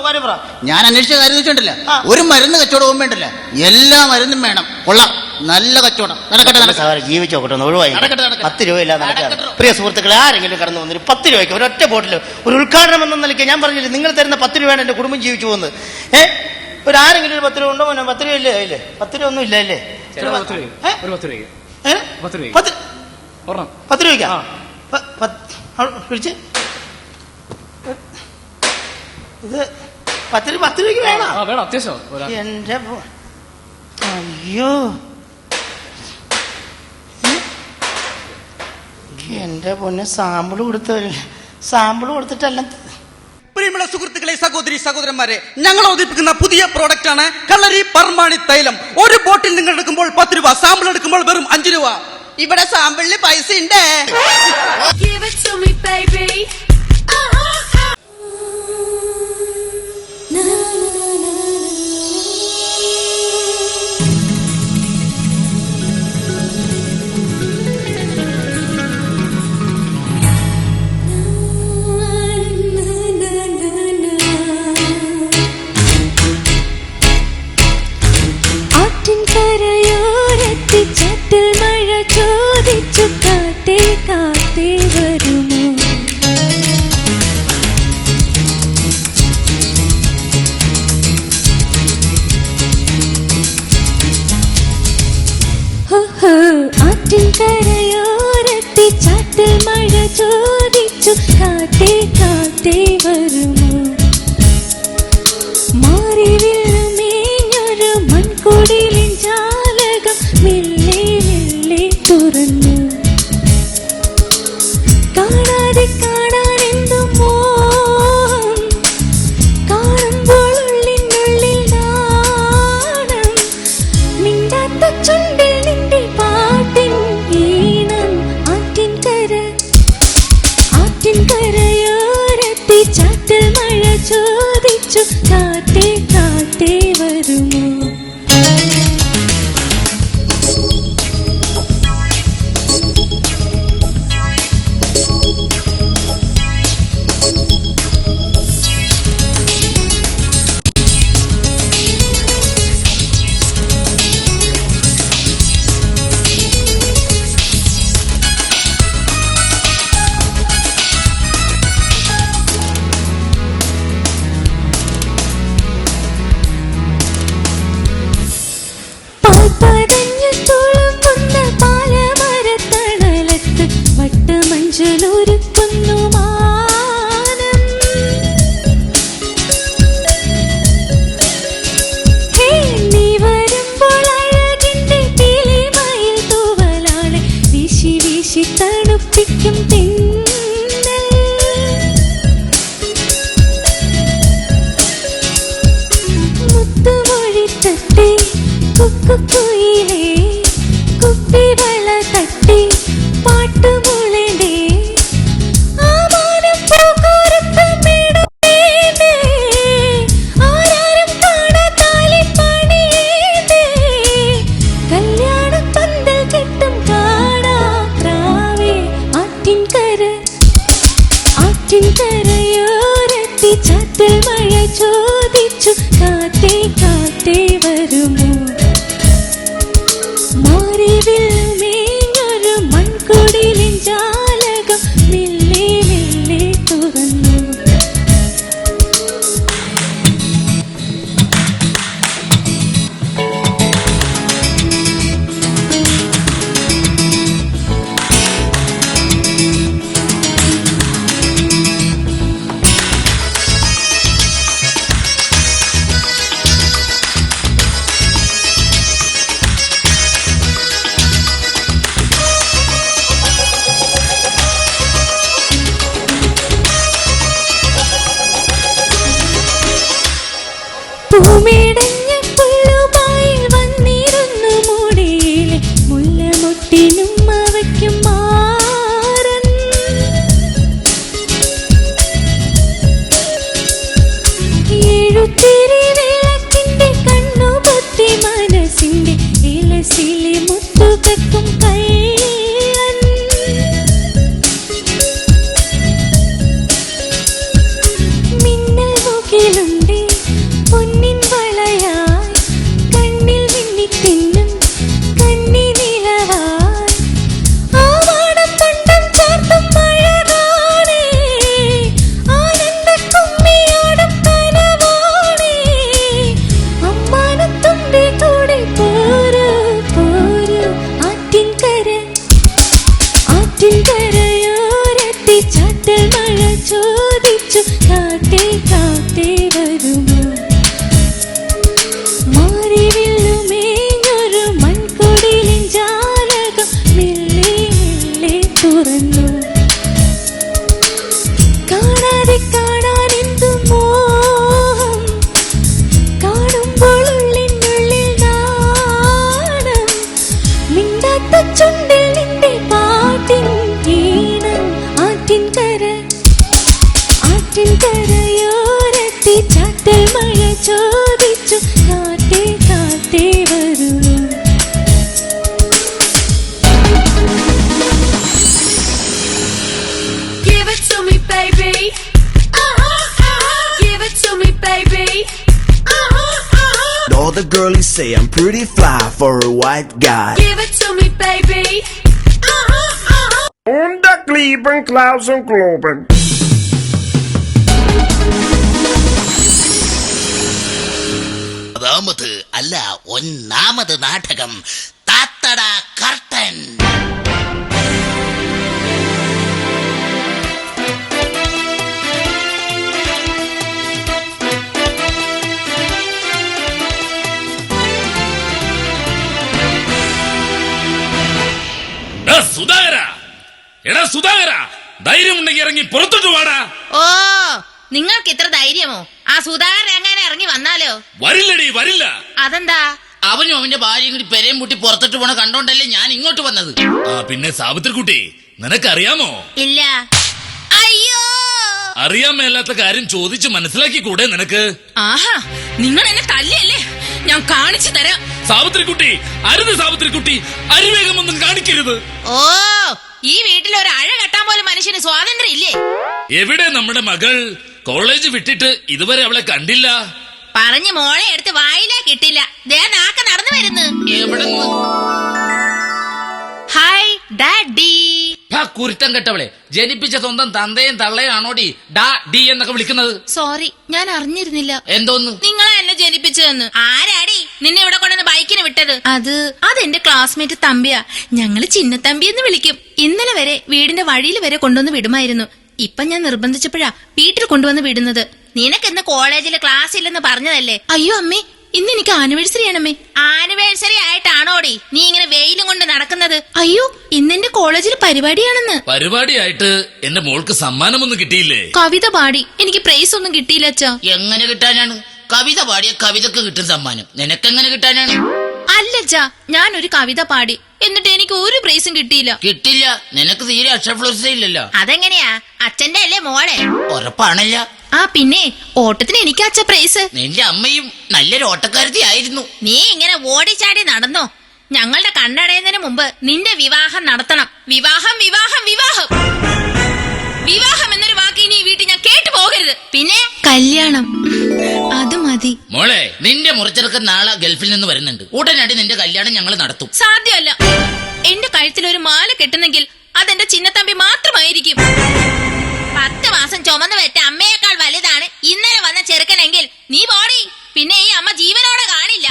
കാര്യം പറ. ഞാൻ അന്വേഷിച്ച കാര്യം വെച്ചിട്ടില്ല. ഒരു മരുന്ന് കച്ചവടവും വേണ്ടല്ല, എല്ലാ മരുന്നും വേണം. കൊള്ളാം, നല്ല കച്ചവടം. ജീവിച്ചോട്ടെ, ഒഴിവായി. 10 രൂപ ഇല്ലാതെ നടക്കാറ്. പ്രിയ സുഹൃത്തുക്കളെ ആരെങ്കിലും കടന്നു വന്നൊരു 10 രൂപയ്ക്ക് ഒരൊറ്റ ബോട്ടിൽ ഒരു ഉദ്ഘാടനം എന്ന നിലയ്ക്ക് ഞാൻ പറഞ്ഞില്ലേ, നിങ്ങൾ തരുന്ന 10 രൂപയാണ് എന്റെ കുടുംബം ജീവിച്ചു പോകുന്നത്. ഒരു ആരെങ്കിലും ഒരു 10 രൂപ ഉണ്ടോ? 10 രൂപ ഇല്ലേ? ഇല്ലേ 10 രൂപ ഒന്നും ഇല്ല അല്ലേ? 10 രൂപയ്ക്കാ പിടിച്ച് ഇത് 10 രൂപയ്ക്ക് വേണം അത്യാവശ്യം. എന്റെ അയ്യോ, എന്റെ പൊന്നെ, സാമ്പിൾ കൊടുത്തിട്ടല്ല. പ്രിയമുള്ള സുഹൃത്തുക്കളെ, സഹോദരി സഹോദരന്മാരെ, ഞങ്ങൾ അവതരിപ്പിക്കുന്ന പുതിയ പ്രോഡക്റ്റ് ആണ് കളരി പർമാണി തൈലം. ഒരു ബോട്ടിൽ നിങ്ങൾ എടുക്കുമ്പോൾ 10 രൂപ, സാമ്പിൾ എടുക്കുമ്പോൾ വെറും 5 രൂപ. ഇവിടെ സാമ്പിളിന് പൈസ ഉണ്ട്. Give it to me, baby. ചട്ടിൽ മഴ ചോദിച്ചു കാറ്റേ കാറ്റേ വരും ആറ്റിൻകരയോരത്തെ ചാറ്റൽ മഴ ചോദിച്ചു കാറ്റേ കാറ്റേ വരുമോ മാറി വീഴുമേഞ്ഞൊരു മൺകുടിലിൻ ജാലകം മെല്ലെ മെല്ലെ തുറന്നു കാണാതെ കാണാൻ എന്തു മോഹം കാണുമ്പോൾ ഉള്ളിനുള്ളിൽ നാണം മിണ്ടാത്ത ചുണ്ടിൽ നിന്റെ പാട്ടിൻ ഈണം ആറ്റിൻകരയോരത്തെ ചാറ്റൽ മഴ ചോദിച്ചു കാറ്റേ കാറ്റേ വരുമോ പതഞ്ഞു തുളുമ്പുന്ന പാലമരത്തണലത്ത് വട്ടമഞ്ചലൊരുക്കുന്നു മാനം ഹേ നീ വരുമ്പോൾ അഴകിന്റെ കിളിമയിൽ തൂവലാളെ വീശി വീശി തണുപ്പിക്കും തെന്നൽ മുത്തുമൊഴിത്തട്ടെ കുക്കുയിലേ കുപ്പിവള തട്ടി പാട്ടുമുളേണ്ടേ ആ മാനപ്പൂക്കുരുത്തമിടുന്നേണ്ടേ ആരാരും കാണാതാലി പണിയേണ്ടേ കല്യാണപ്പന്തൽ കെട്ടും കാണാപ്രാവേ ആറ്റിൻകരയോരത്തെ ചാറ്റൽ മഴ ചോദിച്ചു കാറ്റേ കാറ്റേ വരുമോ മാറിവിൽമേഞ്ഞൊരു മൺകുടിലിൻ ജാലകം മെല്ലെ മെല്ലെ തുറന്നു പൂമേടഞ്ഞ പുല്ലുപായിൽ വന്നിരുന്നു മുടിയിലെ മുല്ലമൊട്ടിനും അവയ്ക്കും മാറൻ എഴുത്തിരി വിളക്കിന്റെ കണ്ണുപൊത്തി മനസ്സിന്റെ ഇലസിലെ മുത്തുകക്കും കൈളൻ മിന്നൽ മുകിലുണ്ടേ പൊന്നിൻ വളയായി കണ്ണിൽ മിന്നിത്തിന്നും കന്നി നിലവായി ആ വാടപ്പണ്ടം ചാർത്തും മഴകാണേ ആനന്ദ കുമ്മിയാടും കനവാണേ അമ്മാനത്തുമ്പി കൂടെ പോരൂ പോരൂ ആറ്റിൻകരയോരത്തെ ചാറ്റൽ മഴ ചോദിച്ചു കാറ്റേ കാറ്റേ വരുമോ മാറിവില്ലുമേഞ്ഞൊരു മൺകുടിലിൻ ജാലകം മെല്ലെ മെല്ലെ തുറന്നു കാണാതെ കാണാൻ എന്തു മോഹം കാണുമ്പോൾ ഉള്ളിനുള്ളിൽ നാണം മിണ്ടാത്ത ചുണ്ടിൽ നിന്റെ പാട്ടിൻ ഈണം ആറ്റിൻകരയോരത്തെ ചാറ്റൽ മഴ ചോദിച്ചു കാറ്റേ കാറ്റേ വരുമോ Give it to me, baby. Give it to me, baby. All the girlies say I'm pretty fly for a white guy. Give it to me, baby. Unterglieben, Klausen, Globen. അതാമത് അല്ല ഒന്നാമത് നാടകം താത്തട കർട്ടൻ. സുധാകര, ധൈര്യമുണ്ടെങ്കിൽ ഇറങ്ങി പുറത്തോട്ട് വാടാ. ഓ, നിങ്ങൾക്ക് ഇത്ര ധൈര്യമോ? ആ സുധാകരൻ എങ്ങനെ ഇറങ്ങി വന്നാലോ? വരില്ലടി, വരില്ല. അതെന്താ? അവനും അവന്റെ ഭാര്യയും കൂടി പെരയും പൂട്ടി പുറത്തോട്ട് പോണ കണ്ടോണ്ടല്ലേ ഞാൻ ഇങ്ങോട്ട് വന്നത്. പിന്നെ സാവിത്രിക്കുട്ടി, നിനക്കറിയാമോ? ഇല്ല. അയ്യോ, അറിയാൻ മേലാത്ത കാര്യം ചോദിച്ച് മനസ്സിലാക്കി കൂടെ നിനക്ക്? ആഹാ, നിങ്ങൾ എന്നെ തല്ലിയല്ലേ? ഞാൻ കാണിച്ചു തരാം. സാവിത്രിക്കുട്ടി, അരുത് സാവിത്രിക്കുട്ടി, അരിവേഗമൊന്നും കാണിക്കരുത്. ഓ, ഈ വീട്ടിൽ ഒരു അഴ കെട്ടാൻ പോലും മനുഷ്യന് സ്വാതന്ത്ര്യം ഇല്ലേ? എവിടെ നമ്മുടെ മകൾ? കോളേജ് വിട്ടിട്ട് ഇതുവരെ അവളെ കണ്ടില്ല. പറഞ്ഞു മോളെ എടുത്ത് വായിലാ കിട്ടില്ല. ദേ നാക്ക നടന്നു വരുന്നു. എവിടെ ഹായ് ഡാഡി. കുരുത്തം കെട്ടവളെ, ജനിപ്പിച്ച സ്വന്തം തന്തയും തള്ളയും ആണോടി ഡാ ഡി എന്നൊക്കെ വിളിക്കുന്നത്? സോറി, ഞാൻ അറിഞ്ഞിരുന്നില്ല. എന്തോന്ന്? നിങ്ങളെ എന്നെ ജനിപ്പിച്ചതെന്ന്. ആരാടി നിന്നെ ഇവിടെ കൊണ്ടുവന്ന് ബൈക്കിന് വിട്ടത്? അതെന്റെ ക്ലാസ്മേറ്റ് തമ്പിയാ. ഞങ്ങള് ചിന്നത്തമ്പി എന്ന് വിളിക്കും. ഇന്നലെ വരെ വീടിന്റെ വഴിയിൽ വരെ കൊണ്ടുവന്ന് വിടുമായിരുന്നു. ഇപ്പൊ ഞാൻ നിർബന്ധിച്ചപ്പോഴാ വീട്ടിൽ കൊണ്ടുവന്ന് വിടുന്നത്. നിനക്ക് ഇന്ന് കോളേജില് ക്ലാസ് ഇല്ലെന്ന് പറഞ്ഞതല്ലേ? അയ്യോ അമ്മേ, ഇന്ന് എനിക്ക് ആനിവേഴ്സറി ആണമ്മേ. ആനിവേഴ്സറി ആയിട്ടാണോടി നീ ഇങ്ങനെ വെയിലും കൊണ്ട് നടക്കുന്നത്? അയ്യോ, ഇന്നെന്റെ കോളേജിൽ പരിപാടിയാണെന്ന്. പരിപാടിയായിട്ട് എന്റെ മോൾക്ക് സമ്മാനമൊന്നും കിട്ടിയില്ലേ? കവിത പാടി. എനിക്ക് പ്രൈസ് ഒന്നും കിട്ടിയില്ല അച്ഛാ. എങ്ങനെ കിട്ടാനാണ്? കവിത പാടിയ കവിതക്ക് കിട്ടും സമ്മാനം, നിനക്കെങ്ങനെ കിട്ടാനാണ്? അല്ലച്ചാ, ഞാൻ ഒരു കവിത പാടി, എന്നിട്ട് എനിക്ക് ഒരു പ്രൈസും കിട്ടിയില്ല. കിട്ടില്ല, നിനക്ക് തീരെ അക്ഷരഫ്ലോസ് ഇല്ലല്ലോ. അതെങ്ങനെയാ? അച്ഛന്റെ അല്ലേ മോളെ? ഉറപ്പാണല്ല. പിന്നെ ഓട്ടത്തിന് എനിക്ക് അച്ഛ പ്രൈസ്. നിന്റെ അമ്മയും നല്ലൊരു ഓട്ടക്കാരത്തി ആയിരുന്നു. നീ ഇങ്ങനെ ഓടിച്ചാടി നടന്നോ? ഞങ്ങളുടെ കണ്ണടയുന്നതിന് മുമ്പ് നിന്റെ വിവാഹം നടത്തണം. വിവാഹം വിവാഹം വിവാഹം വിവാഹം എന്നൊരു വാക്ക് ഇനി ഈ വീട്ടിൽ ഞാൻ കേട്ടു പോകരുത്. പിന്നെ കല്യാണം, അത് മതി. മോളെ, നിന്റെ മുറിച്ചെറുക്കൻ നാളെ ഗൾഫിൽ നിന്ന് വരുന്നുണ്ട്. ഉടനടി നിന്റെ കല്യാണം ഞങ്ങൾ നടത്തും. സാധ്യമല്ല. എന്റെ കഴുത്തിൽ ഒരു മാല കെട്ടുന്നെങ്കിൽ അതെന്റെ ചിന്നത്തമ്പി മാത്രമായിരിക്കും. 10 മാസം ചുമന്ന് വെറ്റ അമ്മയേക്കാൾ വലുതാണ് ഇന്നലെ വന്ന ചെറുക്കനെങ്കിൽ നീ പോടി. പിന്നെ ഈ അമ്മ ജീവനോടെ കാണില്ല.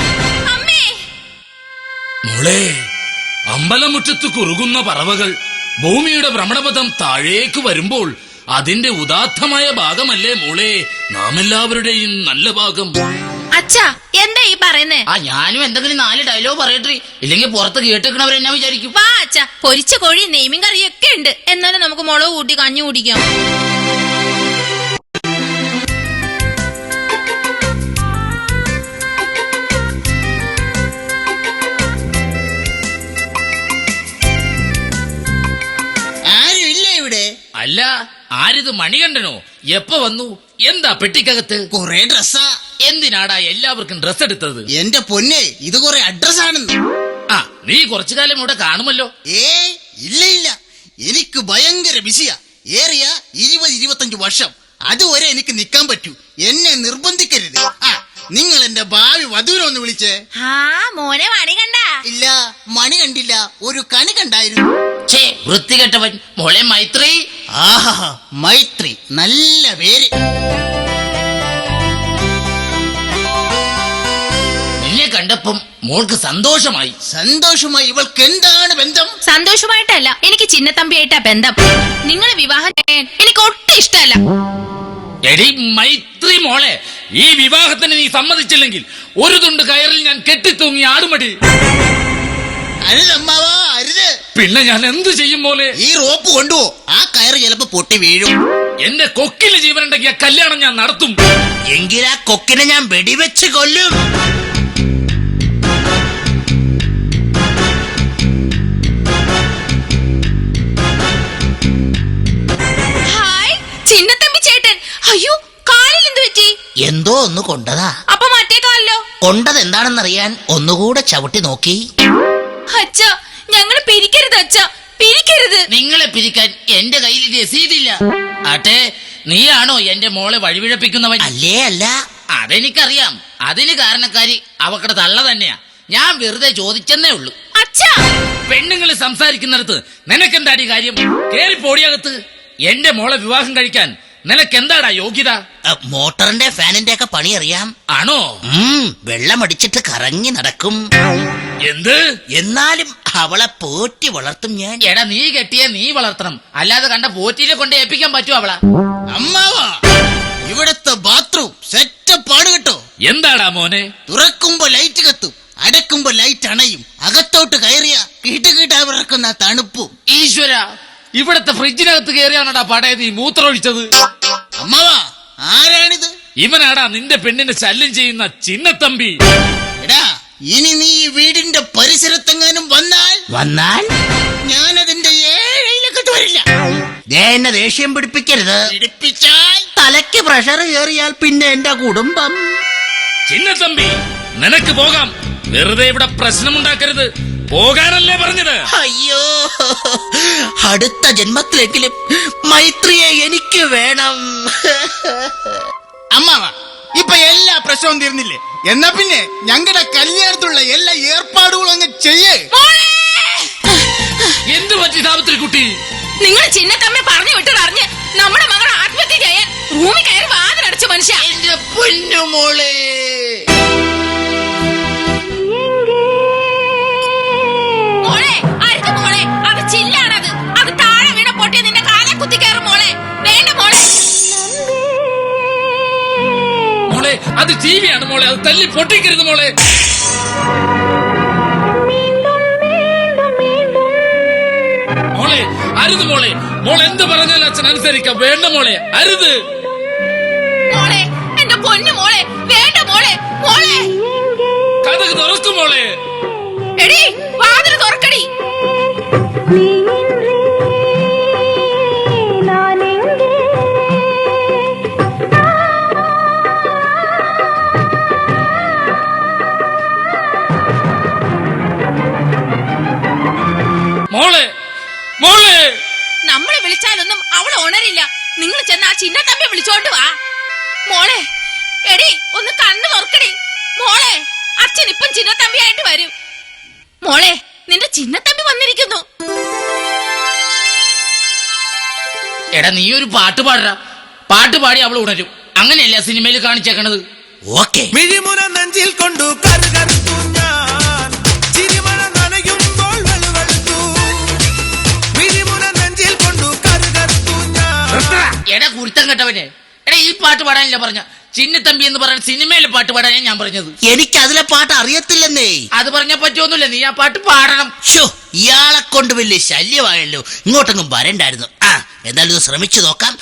അമ്മേ. മോളെ, അമ്പലമുറ്റത്ത് കുറുകുന്ന പറവകൾ ഭൂമിയുടെ ഭ്രമണപഥം താഴേക്ക് വരുമ്പോൾ അതിന്റെ ഉദാത്തമായ ഭാഗമല്ലേ മോളെ നാം എല്ലാവരുടെയും നല്ല ഭാഗം? അച്ഛാ, എന്താ ഈ പറയുന്നേ? ഞാനും എന്തെങ്കിലും 4 ഡയലോഗ് പറയട്ടെ, ഇല്ലെങ്കിൽ പുറത്ത് കേട്ടിരിക്കണവരെന്നാ വിചാരിക്കും. വാ അച്ഛാ, പൊരിച്ച കോഴി നെയ്മീൻ കറിയൊക്കെ ഉണ്ട്. എന്നാലും നമുക്ക് മുളക് കൂട്ടി കഞ്ഞി കുടിക്കാം. അല്ല, ആരിത് മണികണ്ഠനോ? എപ്പോ വന്നു? എന്താ പെട്ടിക്കകത്ത്? കുറെ ഡ്രസ്സാ. എന്തിനാടാ എല്ലാവർക്കും ഡ്രസ് എടുത്തത്? എന്റെ പൊന്നെ, ഇത് കുറെ അഡ്രസ് ആണെന്ന്. നീ കുറച്ചു കാലം ഇവിടെ കാണുമല്ലോ. ഇല്ല ഇല്ല, എനിക്ക് ഭയങ്കര ബിസിയാ. ഏറിയ 20-25 വർഷം. അതുവരെ എനിക്ക് നിക്കാൻ പറ്റൂ. എന്നെ നിർബന്ധിക്കരുത്. നിങ്ങൾ എന്റെ ഭാവി വധുവിനൊന്ന് വിളിച്ചേ. മോനെ മണി കണ്ട? ഇല്ല, മണി കണ്ടില്ല, ഒരു കണി കണ്ടായിരുന്നു. വൃത്തികെട്ടവൻ. മോളെ മൈത്രി. ആഹാ, മൈത്രി, നല്ല പേര്. നിന്നെ കണ്ടപ്പം മോൾക്ക് സന്തോഷമായി. സന്തോഷമായി? ഇവൾക്ക് എന്താണ് ബന്ധം? സന്തോഷമായിട്ടല്ല, എനിക്ക് ചിന്നത്തമ്പിയായിട്ടാ ബന്ധം. നിങ്ങളെ വിവാഹം ചെയ്യാൻ എനിക്ക് ഒട്ടും ഇഷ്ടമല്ല. എടി മൈത്രി മോളെ, ഈ വിവാഹത്തിന് നീ സമ്മതിച്ചില്ലെങ്കിൽ ഒരു തുണ്ട് കയറിൽ ഞാൻ കെട്ടിത്തൂങ്ങി ആടുമടി. അരുതമ്മാവാ, അരുത്. പിന്നെ ഞാൻ എന്തു ചെയ്യും മോളെ? ഈ റോപ്പ് കൊണ്ടുപോ. ആ കയറ് ചിലപ്പോ പൊട്ടി വീഴും. എന്റെ കൊക്കില് ജീവനുണ്ടെങ്കിൽ ആ കല്യാണം ഞാൻ നടത്തും. എങ്കിലാ കൊക്കിനെ ഞാൻ വെടിവെച്ച് കൊല്ലും. ഹായ് ചിന്നത്തമ്പി ചേട്ടൻ. അയ്യോ, കാലിൽ എന്ത് പറ്റി? എന്തോ ഒന്ന് കൊണ്ടതാ. അപ്പൊ മറ്റേ കാലിലോ? കൊണ്ടത് എന്താണെന്നറിയാൻ ഒന്നുകൂടെ ചവിട്ടി നോക്കി. അച്ഛാ, ഞങ്ങളെ പിരിക്കരുത് അച്ഛാ, പിരിക്കരുത്. നിങ്ങളെ പിരിക്കാൻ എന്റെ കയ്യിൽ രസീതില്ല. ആട്ടെ, നീയാണോ എന്റെ മോളെ വഴിപിഴപ്പിക്കുന്നവൻ? അല്ലേ അല്ല. അതെനിക്കറിയാം. അതിന് കാരണക്കാരി അവക്കടെ തള്ള തന്നെയാ. ഞാൻ വെറുതെ ചോദിച്ചെന്നേ ഉള്ളൂ. അച്ഛാ, പെണ്ണുങ്ങൾ സംസാരിക്കുന്നിടത്ത് നിനക്കെന്താടി കാര്യം? കേറി പോടിയകത്ത്. എന്റെ മോളെ വിവാഹം കഴിക്കാൻ നിനക്കെന്താടാ യോഗ്യത? മോട്ടറിന്റെ ഫാനിന്റെ ഒക്കെ പണി അറിയാം. ആണോ? വെള്ളമടിച്ചിട്ട് കറങ്ങി നടക്കും. എന്ത്? എന്നാലും അവളെ പോറ്റി വളർത്തും ഞാൻ. എടാ, നീ കെട്ടിയ നീ വളർത്തണം, അല്ലാതെ കണ്ട പോറ്റിനെ കൊണ്ട് ഏൽപ്പിക്കാൻ പറ്റുമോ അവളാ? അമ്മാവാ, ഇവിടത്തെ ബാത്റൂം സെറ്റപ്പാണ് കേട്ടോ. എന്താടാ മോനെ? തുറക്കുമ്പോ ലൈറ്റ് കത്തും, അടക്കുമ്പോ ലൈറ്റ് അണയും. അകത്തോട്ട് കയറിയ കിട്ടുകിട്ടാ വിറക്കുന്ന തണുപ്പും. ഈശ്വര, ഇവിടത്തെ ഫ്രിഡ്ജിനകത്ത് കയറിയാണടാ പടയെ നീ മൂത്രമൊഴിച്ചത്. അമ്മാവാ, ആരാണിത്? ഇവനാടാ നിന്റെ പെണ്ണിനെ ശല്യം ചെയ്യുന്ന ചിന്നത്തമ്പി. എടാ, ഇനി നീ ഈ വീടിന്റെ പരിസരത്തെങ്ങാനും വന്നാൽ ഞാനതിന്റെ ഏഴയിലേക്കിട്ട് വരില്ല. എന്നെ ദേഷ്യം പിടിപ്പിക്കരുത്. പിടിപ്പിച്ചാൽ തലയ്ക്ക് പ്രഷർ കയറിയാൽ പിന്നെ എന്റെ കുടുംബം. ചിന്നത്തമ്പി, നിനക്ക് പോകാം. വെറുതെ ഇവിടെ പ്രശ്നമുണ്ടാക്കരുത്. പോകാനല്ലേ പറഞ്ഞത്? അയ്യോ, അടുത്ത ജന്മത്തിലെങ്കിലും മൈത്രിയെ എനിക്ക് വേണം. അമ്മാവ, ഇപ്പൊ എല്ലാ പ്രശ്നവും തീർന്നില്ലേ? എന്നാ പിന്നെ ഞങ്ങളുടെ കല്യാണത്തിലുള്ള എല്ലാ ഏർപ്പാടുകളും അങ്ങ് ചെയ്യേ. എന്ത് പറ്റി സാവിത്രി കുട്ടി? നിങ്ങൾ ചിന്നത്തമ്മ പറഞ്ഞു വിട്ടതറിഞ്ഞ് നമ്മുടെ മകൾ ആത്മഹത്യ ചെയ്യാൻ റൂമിൽ കയറി വാതിലടച്ചു മനുഷ്യ. എന്റെ പൊന്നുമോളെ, മോളെ അരുത് മോളെ, അത് ചില്ലാണത്. അത് താഴെ വീണ പൊട്ടി നിന്റെ കാലെ കുത്തി കയറും മോളെ. വേണ്ട മോളെ. മോളെ, അത് ടിവിയാണ് മോളെ, അത് തല്ലി പൊട്ടിക്കരുത് മോളെ. മോളെ അരുത് മോളെ. മോൾ എന്ത് പറഞ്ഞാലും അച്ഛൻ അനുസരിക്കാം. വേണ്ട മോളെ, അരുത് മോളെ, എന്റെ പൊന്നു മോളെ, വേണ്ട മോളെ. മോളെ, കഥക് തുറക്കും മോളെ. എടി വാതിൽ തുറക്കടി. മോളെ, മോളെ. നമ്മളെ വിളിച്ചാലൊന്നും അവൾ ഉണരില്ല. നിങ്ങൾ ചെന്ന് ആ ചിന്നത്തമ്മയെ വിളിച്ചോണ്ട് വാ. മോളെ, എടി ഒന്ന് കണ്ണു തുറക്കടി. മോളെ, അച്ഛൻ ഇപ്പം ചിന്നത്തമ്പിയായിട്ട് വരും. മോളെ, നിന്റെ ചിന്നത്തമ്പി വന്നിരിക്കുന്നു. എടാ, നീ ഒരു പാട്ട് പാടറ. പാട്ട് പാടി അവൾ ഉണരും. അങ്ങനെയല്ല സിനിമയിൽ കാണിച്ചേക്കണത്. ഓക്കെ. മിഴിമുന നെഞ്ചിൽ കൊണ്ടു കരുകരുത്തു ഞാൻ, ചിരിമഴ നനയുമ്പോൾ വെളുവെളുത്തു. മിഴിമുന നെഞ്ചിൽ കൊണ്ടു കരുകരുത്തു ഞാൻ. എടാ കുരുത്തം കേട്ടവനെ, എടാ ഈ പാട്ട് പാടാനില്ല പറഞ്ഞ. ചിന്നത്തമ്പി എന്ന് പറഞ്ഞ സിനിമയിലെ പാട്ട് പാടാനാ ഞാൻ പറഞ്ഞത്. എനിക്ക് അതിലെ പാട്ട് അറിയത്തില്ലെന്നേ. അത് പറഞ്ഞാ പറ്റുമൊന്നുമില്ല. നീ ആ പാട്ട് പാടണം. ഷോ, ഇയാളെ കൊണ്ട് വലിയ ശല്യമായല്ലോ. ഇങ്ങോട്ടൊന്നും വരണ്ടായിരുന്നു. എന്തായാലും ഇത് ശ്രമിച്ചു നോക്കാം.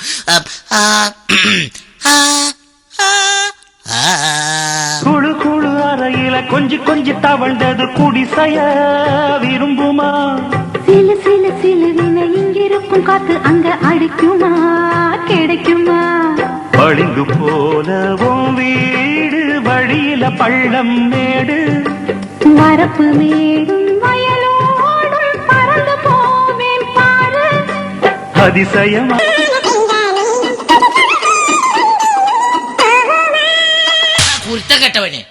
குழு குழு அறையில கொஞ்சி கொஞ்சி தவழ்ந்தது குடிசைய விரும்புமா? சிலு சிலு சிலுவின இங்கிருக்கும் காத்து அங்க அடிக்குமா கிடைக்குமா? பளிங்கு போலவும் வீடு வழியில பள்ளம் மேடு, வரப்பு மேடும் வயலோடும் பறந்து போவேன் பாரு. அதிசயமா കുരുത്തം കേട്ടവനെ,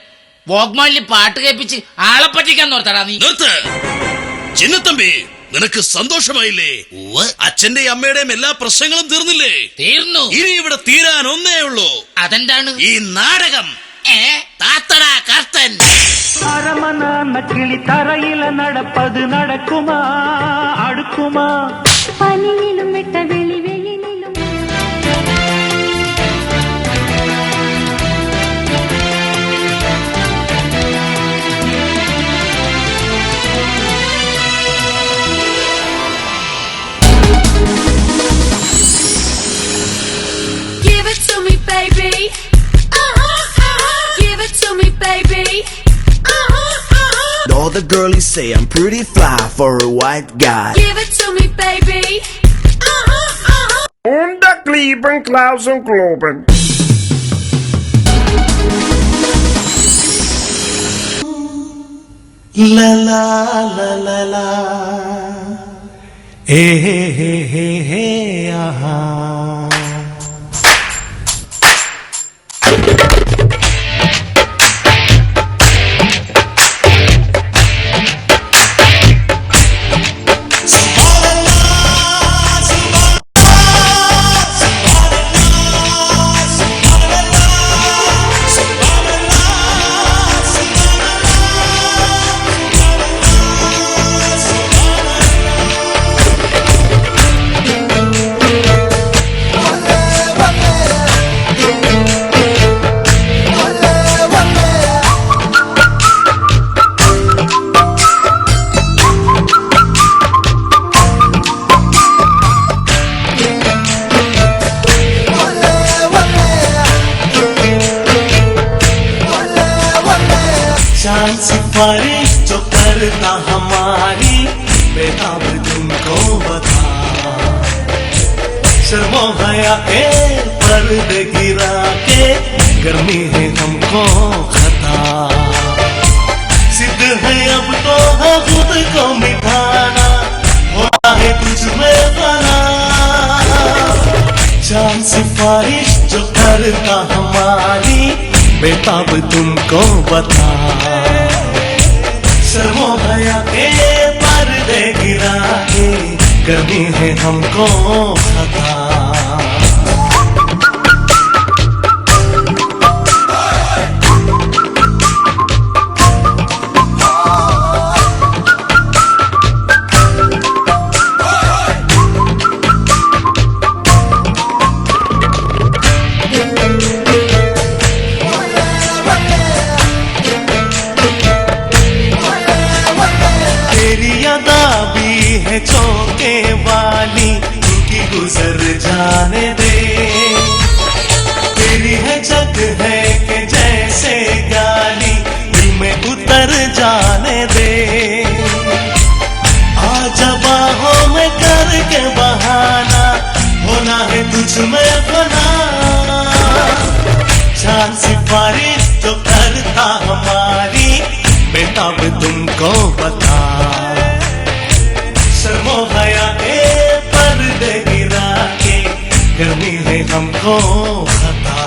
വോഗ്മാലിൽ പാട്ട് കേൾപ്പിച്ച് ആളെ പറ്റിക്കാൻ നോർത്തടാ നീ. ചിന്നത്തമ്പി, നിനക്ക് സന്തോഷമായില്ലേ? അച്ഛന്റെ അമ്മയുടെയും എല്ലാ പ്രശ്നങ്ങളും തീർന്നില്ലേ? തീർന്നു. ഇനി ഇവിടെ തീരാൻ ഒന്നേ ഉള്ളൂ. അതെന്താണ്? ഈ നാടകം. താത്തടാ കർത്തൻ. அரமனான கிளி தரையில நடப்பது நடக்குமா அடுக்குமா? பனியிலும் விட்ட வெளி வெயிலிலும் Give it to me, baby. Give it to me, baby. All the girlies say I'm pretty fly for a white guy. Give it to me, baby. Unterglieben Klausen Globen. La la la la la, hey hey hey hey hey, aha. सिफारिश जो करता हमारी बेताब तुमको बता शर्मो हया के पर्दे गिरा के गर्मी है हमको खता सिद्ध है अब तो है खुद को मिटाना होता है तुझ में बना चांद सिफारिश जो करता हमारी बेताब तुमको बता शर्मो हया के पर्दे गिरा के गर्मी है हमको खता चौके वाली उनकी गुजर जाने दे तेरी है जग है कि जैसे गाली दिल में उतर जाने दे आजा बाहों में करके बहाना होना है तुझ में बना चांद सिफारिश जो करता हमारी बेताब तुमको बता शर्मो हया के पर्दे गिरा के गर्मी है हमको खता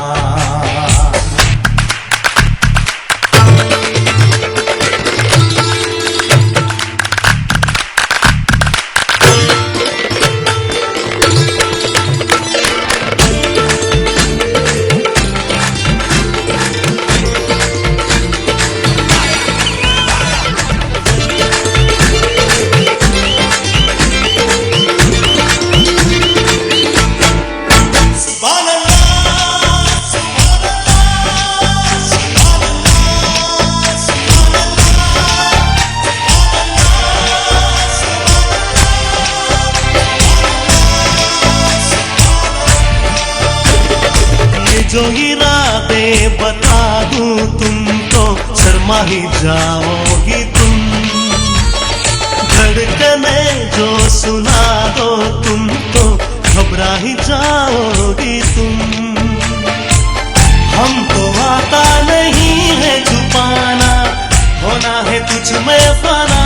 जो इरादे बता दूं तुमको शर्मा ही जाओगी तुम धड़कने जो सुना दो तुमको घबरा ही जाओगी तुम हमको आता नहीं है छुपाना होना है तुझ में बना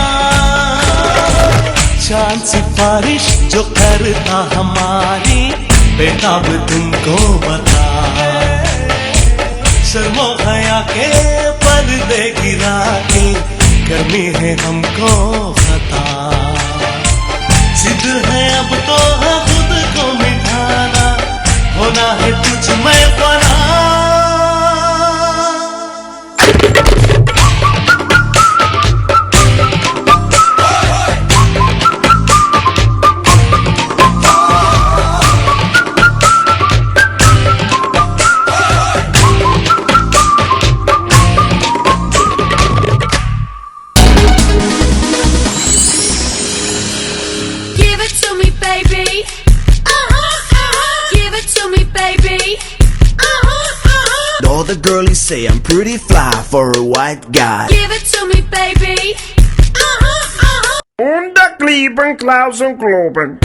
चांद सिफारिश जो करता हमारी बेताब तुमको बता शर्मो हया के पर्दे गिरा के गर्मी है हमको खता सिद्ध है अब तो है खुद को मिटाना होना है तुझ में बना All the girlies say I'm pretty fly for a white guy. Give it to me, baby. Unterklieben, Klausen, Globen.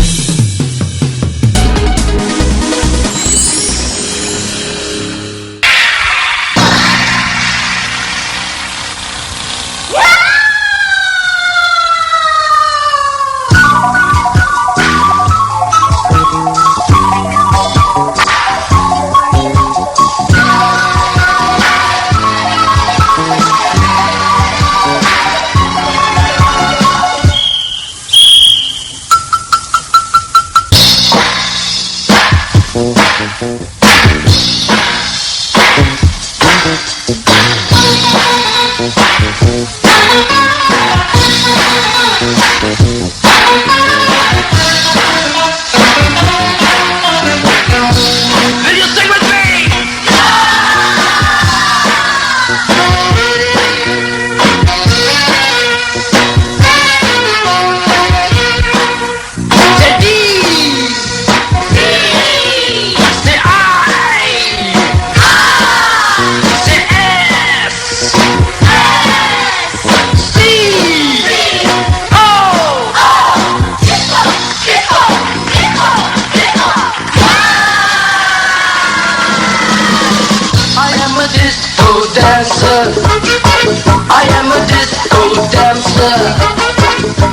I am a disco dancer.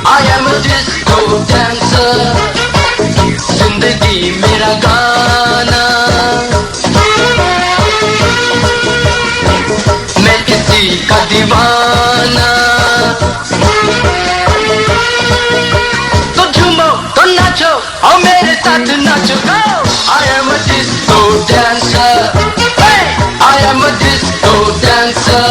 I am a disco dancer. जिंदगी मेरा गाना, मैं किसी का दीवाना. तो झूमो तो नाचो और मेरे साथ नाचो. I am a disco dancer. Hey, I am a disco dancer.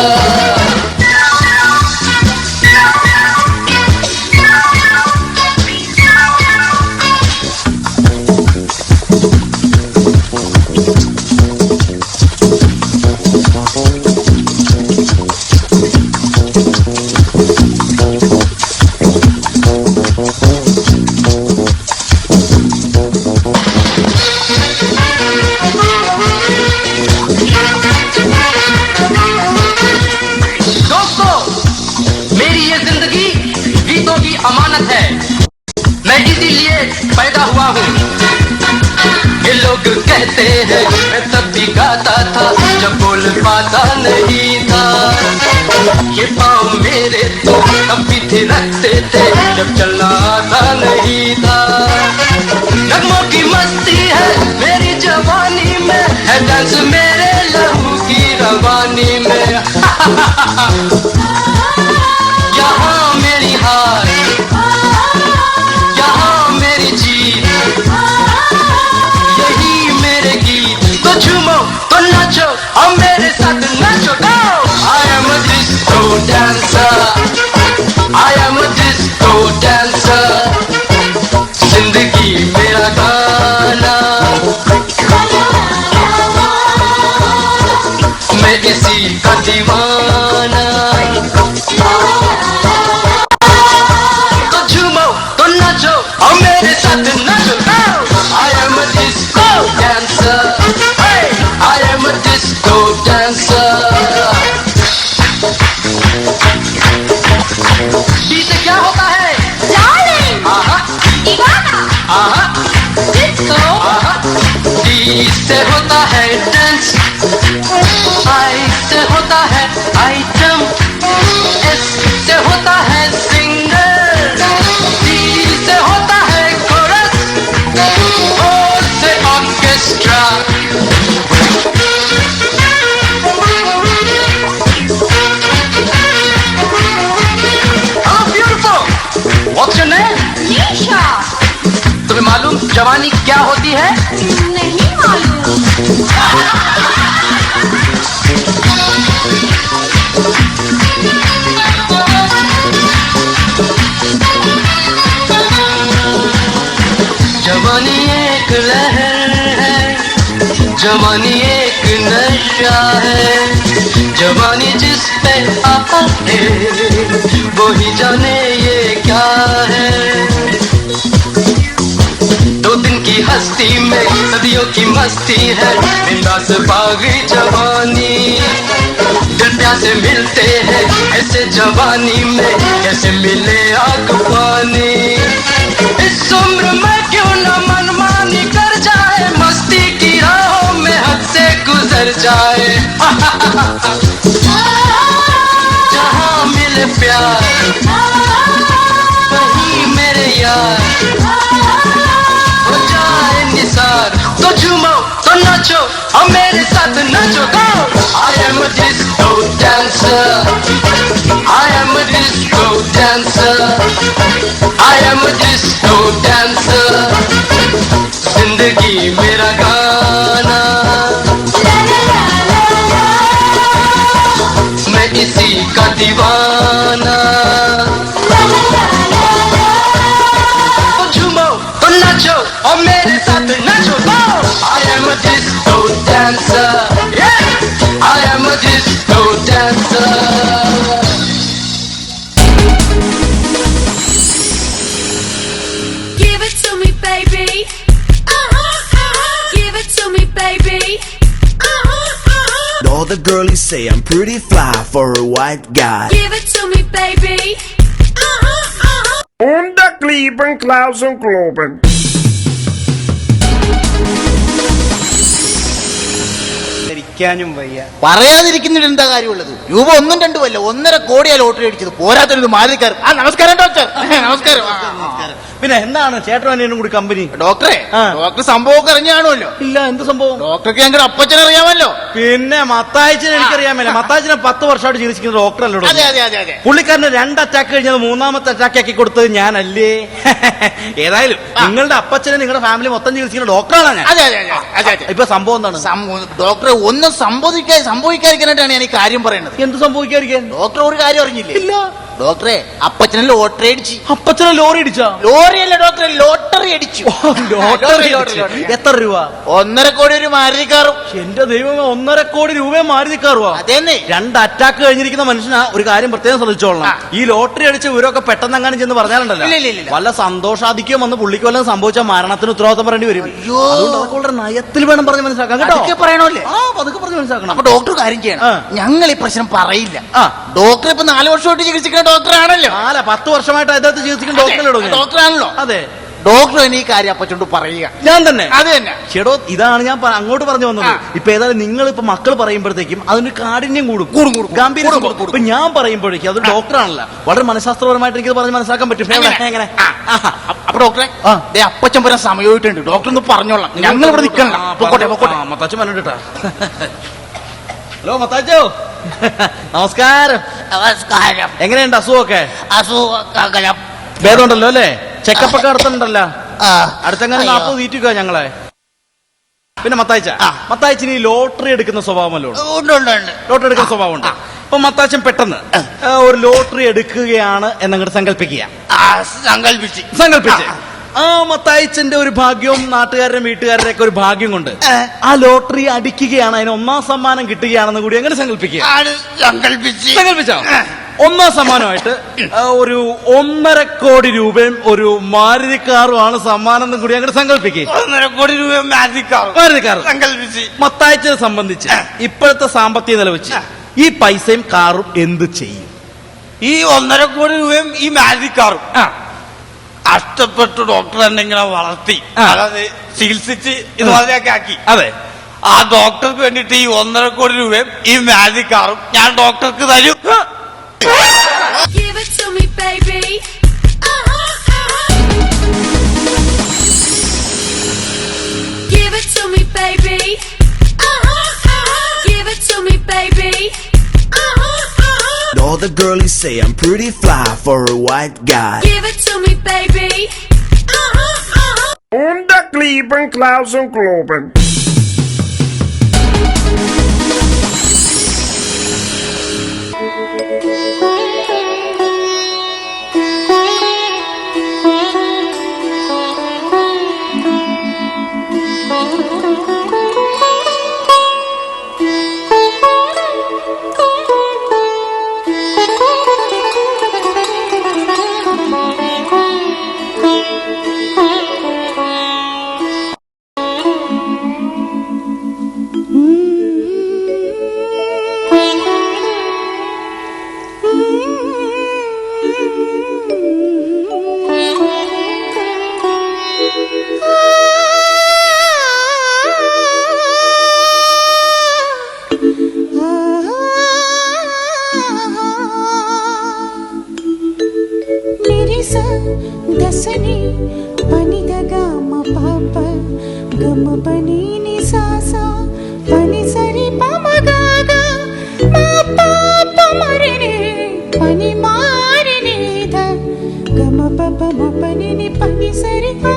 अमानत है, मैं इसीलिए पैदा हुआ हूँ. ये लोग कहते हैं मैं तब भी गाता था जब बोल पाता नहीं था. ये पाँव मेरे तो तब भी थिरकते थे जब चलना आता नहीं था. नगमों की मस्ती है मेरी जवानी में, है डांस मेरे लहू की रवानी में. यहाँ मेरी हार, यहाँ मेरी जीत, यही मेरे गीत. तो झूमो तो नाचो और मेरे साथ नाचो. I am a disco dancer. I am a disco dancer. जिंदगी मेरा गाना, मैं किसी का दीवाना. तो झूमो तो नाचो और मेरे साथ नाचो. I am a disco dancer. Hey, I am a disco dancer. D से क्या होता है? डार्लिंग. आहा. दीवाना. आहा. डिस्को. आहा. डी से होता है डांस. आई से होता है आइटम. एस से होता है सिंगर. डी से होता है कोरस. ओ से ऑर्केस्ट्रा. What's your name? निशा. तुम्हें मालूम जवानी क्या होती है? नहीं मालूम. जवानी एक लहर है, जवानी एक नशा है. जवानी जिस पे आए वो ही जाने ये क्या है. 2 दिन की हस्ती में सदियों की मस्ती है. बिंदास बागी जवानी, दिल प्यासे मिलते हैं ऐसे जवानी में, कैसे मिले आग पानी. इस उम्र में क्यों न मनमानी कर जाए, मस्ती की राहों में हद से गुजर जाए. जहाँ मिले प्यार वहीं मेरे यार हो जाए निसार. तो झूमो तो नाचो और मेरे साथ नाचो. I am a disco dancer. I am a disco dancer. I am a disco dancer. जिंदगी मेरा गाना, मैं इसी का दीवाना. तो झूमो तो नाचो और मेरे साथ नाचो. I am a disco dancer. Yeah, I am a disco dancer. Give it to me, baby. Give it to me, baby. All the girlies say I'm pretty fly for a white guy. Give it to me, baby. Unter Klieben, Klaus und Globen. मेरी സഹിക്കാനും വയ്യ. പറയാതിരിക്കുന്നതിൽ എന്താ കാര്യമുള്ളത്? രൂപ 1 2 അല്ല 1.5 കോടിയാ lottery അടിച്ചത്. പോരാത്തൊരു മാലിക്കാർ. നമസ്കാരം doctor. നമസ്കാരം. പിന്നെ എന്താണ് ചേട്ടനും അനിയനും കൂടി കമ്പനി? ഡോക്ടറെ, ഡോക്ടർ സംഭവമൊക്കെ അറിഞ്ഞാണല്ലോ. ഇല്ല, എന്ത് സംഭവം? ഡോക്ടർക്ക് ഞങ്ങളുടെ അപ്പച്ചനെ അറിയാമല്ലോ. പിന്നെ മത്തായിച്ചിനെ എനിക്കറിയാമല്ലോ. മത്തായിച്ചിനെ 10 വർഷമായിട്ട് ചികിത്സിക്കുന്ന ഡോക്ടർ അല്ലോ. അതെ അതെ അതെ അതെ. പുള്ളിക്കാരന് 2 അറ്റാക്ക് കഴിഞ്ഞത് 3ാമത്തെ അറ്റാക്ക് ആക്കി കൊടുത്തത് ഞാനല്ലേ? ഏതായാലും നിങ്ങളുടെ അപ്പച്ചനെ നിങ്ങളുടെ ഫാമിലി മൊത്തം ചികിത്സിക്കുന്ന ഡോക്ടറാണ് ഞാൻ. അതെ അതെ അതെ അതെ. ഇപ്പൊ സംഭവം എന്താണ്? ഡോക്ടറെ, ഒന്നും സംഭവിക്കാതിരിക്കാനായിട്ടാണ് ഞാൻ ഈ കാര്യം പറയുന്നത്. എന്ത് സംഭവിക്കാതിരിക്കാൻ? ഡോക്ടർ ഒരു കാര്യം അറിഞ്ഞില്ലേ? ഇല്ല. ഡോക്ടറെ, അപ്പച്ചനെ ലോട്ടറി അടിച്ചു. അപ്പച്ചനെ ലോറി അടിച്ചാ? ലോറിയല്ല ഡോക്ടറെ, ലോട്ടറി അടിച്ചു. എത്ര രൂപ? 1.5 കോടി ഒരു മാരുതി കാറും. എന്റെ ദൈവമേ, 1.5 കോടി രൂപ മാരുതി കാറുവാ? അതേന്നേ. 2 അറ്റാക്ക് കഴിഞ്ഞിരിക്കുന്ന മനുഷ്യനാ ഒരു കാര്യം പ്രത്യേകം ശ്രദ്ധിച്ചോളണം. ഈ ലോട്ടറി അടിച്ച ഇവരൊക്കെ പെട്ടെന്ന് അങ്ങനെ ചെന്ന് പറഞ്ഞാലുണ്ടല്ലോ, വല്ല സന്തോഷാധിക്യം വന്ന് പുള്ളിക്ക് വല്ലതും സംഭവിച്ചാൽ മരണത്തിന് ഉത്തരവാദിത്തം പറയേണ്ടി വരും. അതുകൊണ്ട് അതൊക്കെ വളരെ നയത്തിൽ വേണം പറഞ്ഞ് മനസ്സിലാക്കാം കേട്ടോ. പറയണല്ലേ? അതൊക്കെ പറഞ്ഞ് മനസ്സിലാക്കണം. അപ്പൊ ഡോക്ടർ കാര്യം ചെയ്യണം, ഞങ്ങൾ ഈ പ്രശ്നം പറയില്ല. ഡോക്ടർ ഇപ്പൊ 4 വർഷമായിട്ട് ചികിത്സിക്കുന്ന ഡോക്ടറാണല്ലോ. 10 വർഷമായിട്ട് അദ്ദേഹത്തെ ചികിത്സിക്കുന്ന ഡോക്ടറാണല്ലോ. അതെ. ഡോക്ടർ ഈ കാര്യം അപ്പച്ചോണ്ട് പറയുക. ഞാൻ തന്നെ. അത് തന്നെ. ചേട്ടോ, ഇതാണ് ഞാൻ അങ്ങോട്ട് പറഞ്ഞു വന്നത്. ഇപ്പൊ ഏതായാലും നിങ്ങൾ ഇപ്പൊ മക്കൾ പറയുമ്പോഴത്തേക്കും അതിന് കാഠിന്യം കൂടും, ഗാംഭീര്യം കൂടും. ഇപ്പൊ ഞാൻ പറയുമ്പോഴേക്കും അതൊരു ഡോക്ടറാണല്ലോ, വളരെ മനഃശാസ്ത്രപരമായിട്ട് എനിക്ക് പറഞ്ഞ് മനസ്സിലാക്കാൻ പറ്റും. എങ്ങനെ? അപ്പൊ ഡോക്ടറെ, അപ്പച്ചൻ വരാൻ സമയമായിട്ടുണ്ട്. ഡോക്ടർ ഒന്ന് പറഞ്ഞോളാം, ഞങ്ങൾ ഇവിടെ നിൽക്കണം. മത്താച്ചൻ പറഞ്ഞിട്ടാ. ഹലോ മത്താച്ചോ, നമസ്കാരം. നമസ്കാരം. എങ്ങനെയുണ്ട് അസുഖമൊക്കെ? അസുഖം ഭേദമുണ്ടല്ലോ അല്ലേ? ചെക്കപ്പ് ഒക്കെ നടത്തുന്നുണ്ടല്ലോ. അടുത്തെങ്ങനെ 40 തീറ്റിക്കുക ഞങ്ങളെ. പിന്നെ മത്തായിച്ചിന് ഈ ലോട്ടറി എടുക്കുന്ന സ്വഭാവമല്ലോ? ലോട്ടറി എടുക്കുന്ന സ്വഭാവം ഉണ്ട്. അപ്പൊ മത്താച്ചൻ പെട്ടെന്ന് ഒരു ലോട്ടറി എടുക്കുകയാണ് എന്നങ്ങോട്ട് സങ്കല്പിക്കുക. സങ്കല്പിച്ച് ആ മത്തായിച്ചന്റെ ഒരു ഭാഗ്യവും നാട്ടുകാരുടെയും വീട്ടുകാരുടെ ഒക്കെ ഒരു ഭാഗ്യം കൊണ്ട് ആ ലോട്ടറി അടിക്കുകയാണ്, അതിന് 1ാം സമ്മാനം കിട്ടുകയാണെന്ന് കൂടി അങ്ങനെ സങ്കല്പിക്കുക. സങ്കല്പിച്ചോ? 1ാം സമ്മാനമായിട്ട് ഒരു 1.5 കോടി രൂപയും ഒരു മാരുതി കാറുമാണ് സമ്മാനം എന്ന് കൂടി അങ്ങനെ സങ്കല്പിക്കുക. 1.5 കോടി രൂപ മാരുതി കാർ സങ്കല്പിച്ച്. മത്തായിച്ചനെ സംബന്ധിച്ച് ഇപ്പോഴത്തെ സാമ്പത്തിക നില വെച്ച് ഈ പൈസയും കാറും എന്ത് ചെയ്യും? ഈ 1.5 കോടി രൂപയും ഈ മാരുതി കാറും കഷ്ടപ്പെട്ടു ഡോക്ടർ എന്നെ ഇങ്ങനെ വളർത്തി, അതായത് ചികിത്സിച്ച് ഇതുമാതിരിയൊക്കെ ആക്കി. അതെ. ആ ഡോക്ടർക്ക് വേണ്ടിട്ട് ഈ 1.5 കോടി രൂപയും ഈ മാരുതി കാറും ഞാൻ ഡോക്ടർക്ക് തരും. Give it to me, baby. Give it to me, baby. Give it to me, baby. All the girlies say I'm pretty fly for a white guy. Give it to me, baby. Unterklieben Klausen Globen. దసని పనిదగా మ పాప గమ పని ని సాసా పని సరి పమగాగా మా పాప మరిని పని మారిని ద గమ పప మ పని ని పని సరి ఆ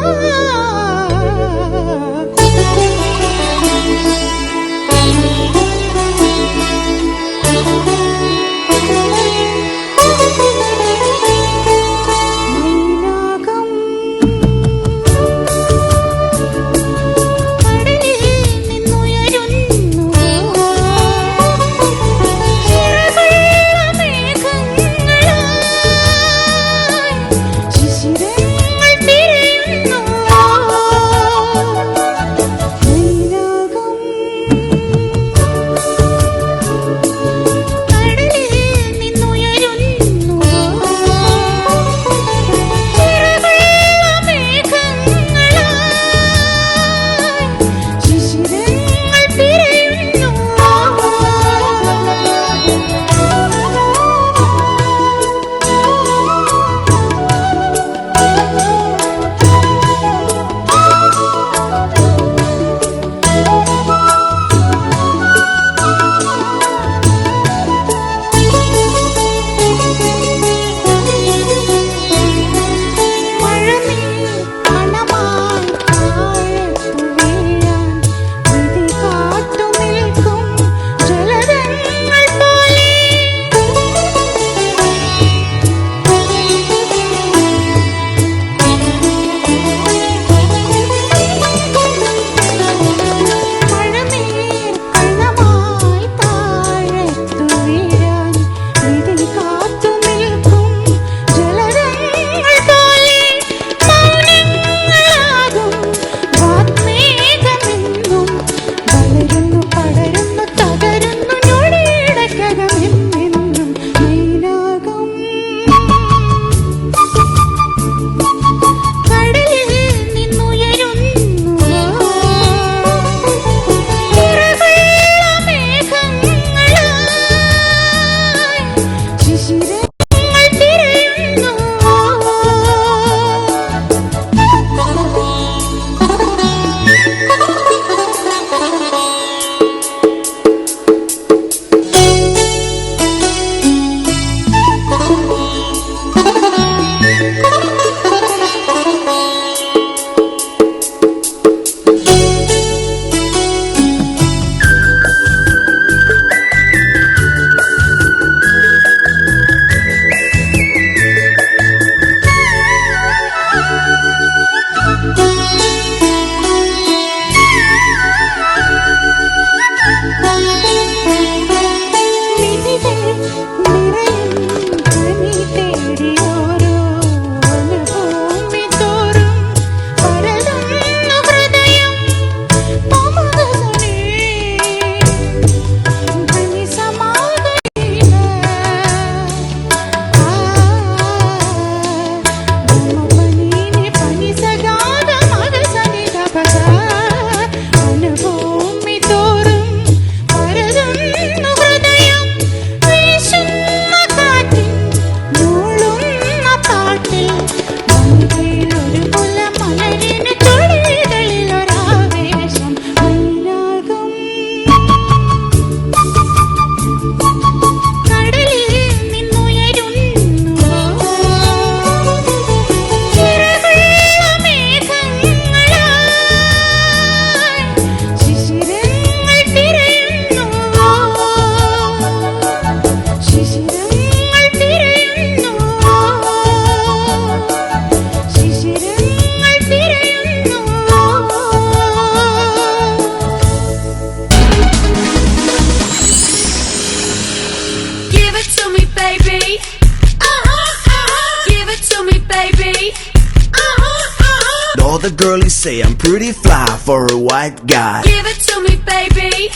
the girlies say I'm pretty fly for a white guy. Give it to me, baby.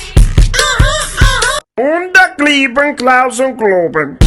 Unterglieben Klausen Globen.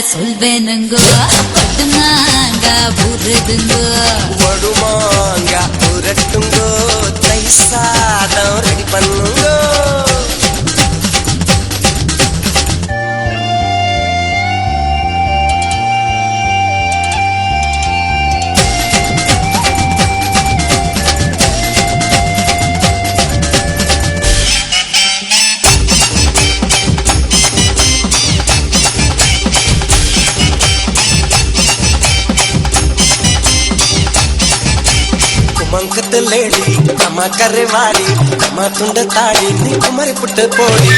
சொல்வேனுங்கோ பட்டுமாங்க புருதுங்கோ வடுமாங்க புரட்டுங்கோ தை சாதம் ரெடி பண்ணுங்கோ ಮಂಕದ ಲೇಡಿ ನಮ್ಮ ಕರೆ ಮಾಡಿ ನಮ್ಮ ತುಂಡ ತಾಡಿ ನೀ ಕುಮರಿ ಪುಟ್ಟ ಪೋಡಿ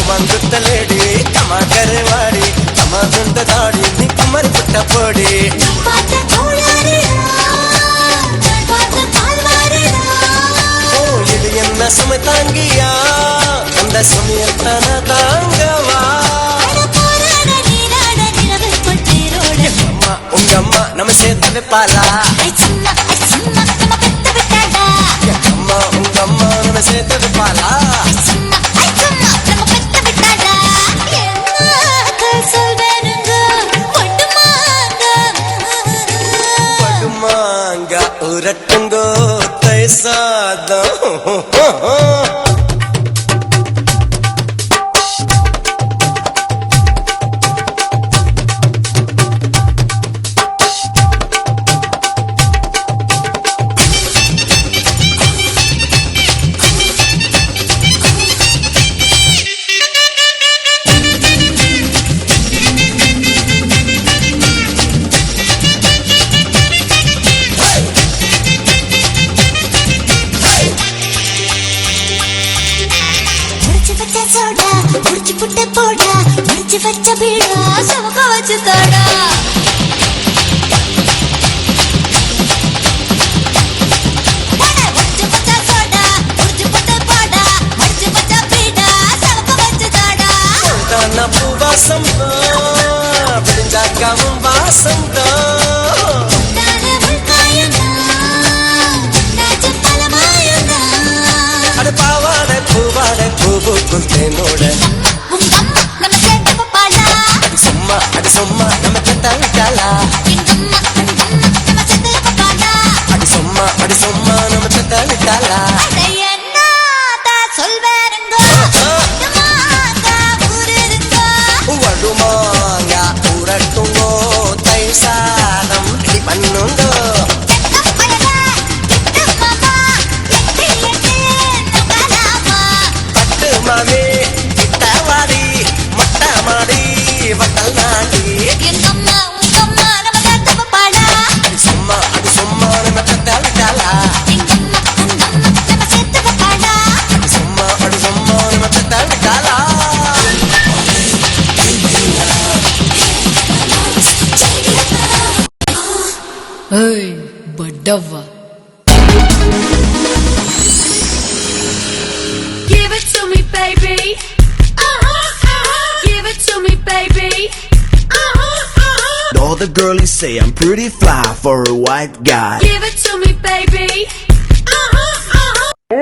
ಮಂಕದ ಲೇಡಿ ನಮ್ಮ ಕರೆ ಮಾಡಿ ನಮ್ಮ ತುಂಡ ತಾಡಿ ನೀ ಕುಮರಿ ಪುಟ್ಟ ಪೋಡಿ ಇದು ಎನ್ನ ಸುಮ ತಾಂಗಿಯಾ ಅಂದ ಸುಮಿಯಂತನ ತಾಂಗವಾ உங்கம்மா நம்ம சேர்த்து வைப்பாளா அம்மா உங்கம்மா நம்ம சேர்த்து வைப்பாளா படுமாங்க உரட்டுங்கோ தை சாதம் வச்ச பீடா சமக்க வச்சு தாடா பூவாசம் விடிஞ்சாக்காவும் வாசம் அட பாவாட பூவாட பூவுக்கும் தேனோட அது சும்மா நம்ம கட்ட விட்டாளா அது சும்மா நம்ம கட்ட விட்டாளா வடுமாங்க உரட்டுங்கோ தை சாதம் ரெடி பண்ணுங்கோ பட்டு மாமி கிட்ட வாடி மொட்டை மாடி வட்டல் நாடி பட்டவா Give it to me, baby. baby. Give it to me, baby. All the girlies say I'm pretty fly for a white guy. Give it to me, baby.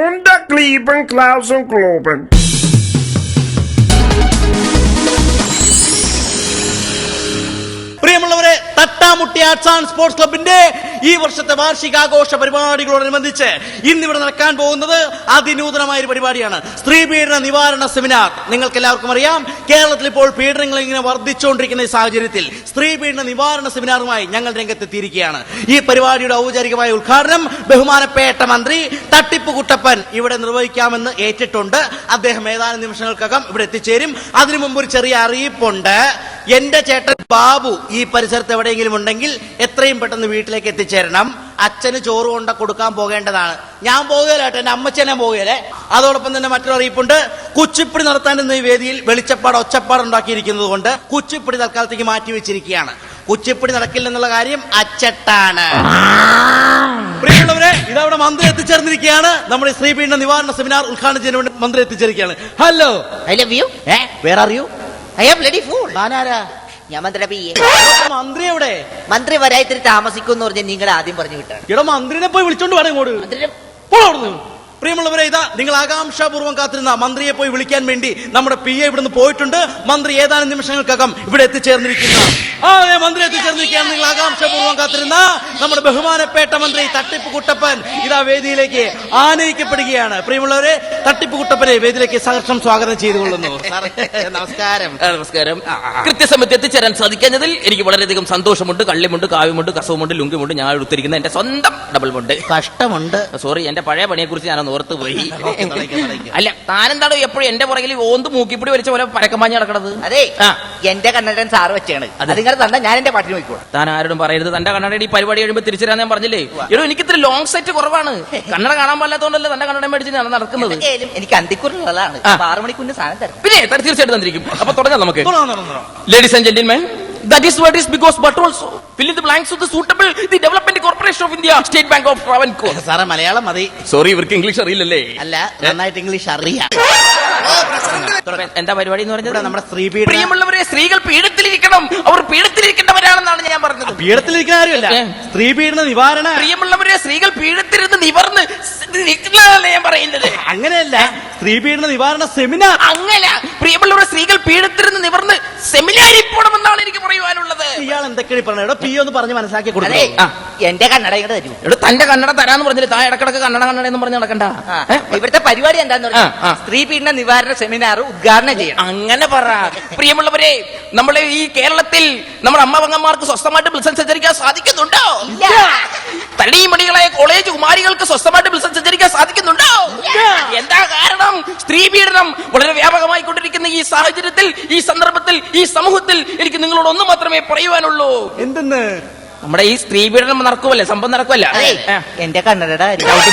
Unterklieben Klaus und Globen. പ്രിയമുള്ളവരെ, തട്ടാമുട്ടി arts and sports ക്ലബിന്റെ ഈ വർഷത്തെ വാർഷികാഘോഷ പരിപാടികളോടനുബന്ധിച്ച് ഇന്നിവിടെ നടക്കാൻ പോകുന്നത് അതിനൂതനമായ ഒരു പരിപാടിയാണ്. സ്ത്രീ പീഡന നിവാരണ സെമിനാർ. നിങ്ങൾക്ക് എല്ലാവർക്കും അറിയാം, കേരളത്തിൽ ഇപ്പോൾ പീഡനങ്ങൾ ഇങ്ങനെ വർദ്ധിച്ചുകൊണ്ടിരിക്കുന്ന ഈ സാഹചര്യത്തിൽ സ്ത്രീ പീഡന നിവാരണ സെമിനാറുമായി ഞങ്ങൾ രംഗത്തെത്തിയിരിക്കുകയാണ്. ഈ പരിപാടിയുടെ ഔപചാരികമായ ഉദ്ഘാടനം ബഹുമാനപ്പെട്ട മന്ത്രി തട്ടിപ്പ് കുട്ടപ്പൻ ഇവിടെ നിർവഹിക്കാമെന്ന് ഏറ്റിട്ടുണ്ട്. അദ്ദേഹം ഏതാനും നിമിഷങ്ങൾക്കകം ഇവിടെ എത്തിച്ചേരും. അതിനു മുമ്പ് ഒരു ചെറിയ അറിയിപ്പുണ്ട്. എന്റെ ചേട്ടൻ ബാബു ഈ പരിസരത്ത് എവിടെയെങ്കിലും ഉണ്ടെങ്കിൽ എത്രയും പെട്ടെന്ന് വീട്ടിലേക്ക് എത്തിച്ചേരണം. അച്ഛന് ചോറ് കൊണ്ട് കൊടുക്കാൻ പോകേണ്ടതാണ്. ഞാൻ പോകുകയല്ല, എന്റെ അമ്മച്ചനെ പോകുകയല്ലേ. അതോടൊപ്പം തന്നെ മറ്റൊരു അറിയിപ്പുണ്ട്. കുച്ചിപ്പിടി നടത്താൻ ഇന്ന് ഈ വേദിയിൽ വെളിച്ചപ്പാട് ഒച്ചപ്പാട് ഉണ്ടാക്കിയിരിക്കുന്നത് കൊണ്ട് കുച്ചിപ്പിടി തൽക്കാലത്തേക്ക് മാറ്റിവെച്ചിരിക്കുകയാണ്. കുച്ചിപ്പിടി നടക്കില്ലെന്നുള്ള കാര്യം അച്ചട്ടാണ്. പ്രിയമുള്ളവരെ, ഇതവിടെ മന്ത്രി എത്തിച്ചേർന്നിരിക്കുകയാണ്. നമ്മുടെ സ്ത്രീ പീഡന നിവാരണ സെമിനാർ ഉദ്ഘാടനം ചെയ്യാൻ വേണ്ടി മന്ത്രി എത്തിച്ചേർക്കുകയാണ്. Hello, I love you. Where are you? I am bloody fool. ഞാനാരാ? ഞാൻ മന്ത്രി മന്ത്രി എവിടെ? മന്ത്രി വരായിത്തിരി താമസിക്കും എന്ന് പറഞ്ഞ് നിങ്ങൾ ആദ്യം പറഞ്ഞു വിട്ടാണ്. ഇവിടെ മന്ത്രിനെ പോയി വിളിച്ചോണ്ട് വേണം ഇങ്ങോട്ട്. പ്രിയമുള്ളവരെ, ഇതാ നിങ്ങൾ ആകാംക്ഷാപൂർവ്വം കാത്തിരുന്ന മന്ത്രിയെ പോയി വിളിക്കാൻ വേണ്ടി നമ്മുടെ PA ഇവിടുന്ന് പോയിട്ടുണ്ട്. മന്ത്രി ഏതാനും നിമിഷങ്ങൾക്കകം ഇവിടെ എത്തിച്ചേർന്നിരിക്കുന്ന മന്ത്രി എത്തിച്ചേർന്നിരിക്കുകയാണ്. നിങ്ങൾ ആകാംക്ഷാപൂർവ്വം കാത്തിരുന്ന നമ്മുടെ ബഹുമാനപ്പെട്ട മന്ത്രി തട്ടിപ്പ് കുട്ടപ്പൻ ഇതാ വേദിയിലേക്ക് ആനയിക്കപ്പെടുകയാണ്. പ്രിയമുള്ളവരെ, തട്ടിപ്പ് കുട്ടപ്പനെ വേദിയിലേക്ക് സഹർഷം സ്വാഗതം ചെയ്തുകൊള്ളുന്നു. നമസ്കാരം. നമസ്കാരം. കൃത്യസമയത്ത് എത്തിച്ചേരാൻ സാധിക്കുന്നതിൽ എനിക്ക് വളരെയധികം സന്തോഷമുണ്ട്. കള്ളിമുണ്ട്, കാവ്യമുണ്ട്, കസവുമുണ്ട്, ലുങ്കിമുണ്ട്. ഞാൻ എടുത്തിരിക്കുന്ന എന്റെ സ്വന്തം ഡബിൾ മുണ്ട്. കഷ്ടമുണ്ട്. സോറി, എന്റെ പഴയ പണിയെ കുറിച്ച് ഞാൻ ഓർത്ത് പോയി. അല്ല, താനെന്താണോ എപ്പോഴും എന്റെ പുറകിൽ ഓന്ത് മൂക്കിപ്പിടി വലിച്ച പോലെ പരക്കമാഞ്ഞ് നടക്കണത്? അതെ, എന്റെ കണ്ണടൻ സാറ് വെച്ചാണ്. അതിങ്ങനെ തന്നെ ഞാൻ എന്റെ പാട്ടിന് പോയിക്കോളാം. താൻ ആരോടും പറയരുത്. തന്റെ കണ്ണടയുടെ ഈ പരിപാടി കഴിയുമ്പോൾ തിരിച്ചുതരാൻ ഞാൻ പറഞ്ഞില്ലേ. എടോ, എനിക്ക് ഇത്തിരി ലോങ് സെറ്റ് കുറവാണ്. കണ്ണട കാണാൻ പാടില്ലാത്തതുകൊണ്ടല്ലേ തന്റെ കണ്ണട മേടിച്ച് ഞാൻ നടക്കുന്നത്. എനിക്ക് അന്തിക്കുറുള്ളതാണ്. 6 മണിക്കുണ്ട് സാധനം തരാം. പിന്നെ തീർച്ചയായിട്ടും തന്നിരിക്കും. അപ്പൊ തുടങ്ങാം നമുക്ക്. Ladies and gentlemen, that is what is because but also fill in the blanks with the suitable the development corporation of India, State Bank of Travancore. സാറേ, മലയാളം മതി. സോറി, ഇവർക്ക് ഇംഗ്ലീഷ് അറിയില്ലല്ലേ? അല്ല, നന്നായിട്ട് ഇംഗ്ലീഷ് അറിയാം. എന്താ പരിപാടി എന്ന് പറഞ്ഞത്? നമ്മുടെ സ്ത്രീ പീഡന. പ്രിയമുള്ളവരെ, സ്ത്രീകൾ പീഡത്തിലിരിക്കണം. അവർ പീഡത്തിലിരിക്കേണ്ടവരാണെന്നാണ് ഞാൻ പറഞ്ഞത്. പീഡത്തിലിരിക്കുന്ന കാര്യമല്ല, സ്ത്രീ പീഡന നിവാരണ. പ്രിയമുള്ളവരെ, സ്ത്രീകൾ പീഡത്തിലിരുന്ന് നിവർന്ന് നിൽക്കുന്നതല്ല ഞാൻ പറയുന്നത്. അങ്ങനെയല്ല, സ്ത്രീ പീഡന നിവാരണ സെമിനാർ. അങ്ങനെ പ്രിയമുള്ളവരെ, സ്ത്രീകൾ പീഡത്തിലിരുന്ന് നിവർന്ന് സെമിനാരിൽ പോകണമെന്നാണ് എനിക്ക് പറയുവാനുള്ളത്. ഇയാൾ എന്തൊക്കെയാണ് പറഞ്ഞത്? PA ഒന്ന് പറഞ്ഞ് മനസ്സിലാക്കി അതെ, കൊടുക്കേ. എന്റെ കണ്ണട ഇങ്ങോട്ട് തരൂ. എടോ, തന്റെ കണ്ണട തരാന്ന് പറഞ്ഞില്ലേ? താ ഇടക്കിടക്ക് കണ്ണട എന്ന് പറഞ്ഞ് നടക്കണ്ട. ഇവിടുത്തെ പരിപാടി എന്താന്ന് പറഞ്ഞാൽ സ്ത്രീ പീഡന നിവാരണ സെമിനാർ ഉദ്ഘാടനം ചെയ്യണം. അങ്ങനെ പറ. പ്രിയമുള്ളവരെ, നമ്മളെ ഈ കേരളത്തിൽ നമ്മുടെ അമ്മ-പെങ്ങന്മാർക്ക് സ്വസ്ഥമായിട്ട് ബിസിനസ് സഞ്ചരിക്കാൻ സാധിക്കുന്നുണ്ടോ? തടിമണികളായ കോളേജ് കുമാരികൾക്ക് സ്വസ്ഥമായിട്ട് ബിസിനസ് സഞ്ചരിക്കാൻ സാധിക്കുന്നുണ്ടോ? എന്താ കാരണം? സ്ത്രീ പീഡനം വളരെ വ്യാപകമായി കൊണ്ടിരിക്കുന്ന ഈ സാഹചര്യത്തിൽ, ഈ സന്ദർഭത്തിൽ, ഈ സമൂഹത്തിൽ എനിക്ക് നിങ്ങളോട് ഒന്ന് മാത്രമേ പറയുവാനുള്ളൂ. എന്തെന്ന്? നമ്മുടെ ഈ സ്ത്രീ പീഡനം നടക്കുമല്ലേ, സംഭവം നടക്കുമല്ല. എന്റെ കണ്ണട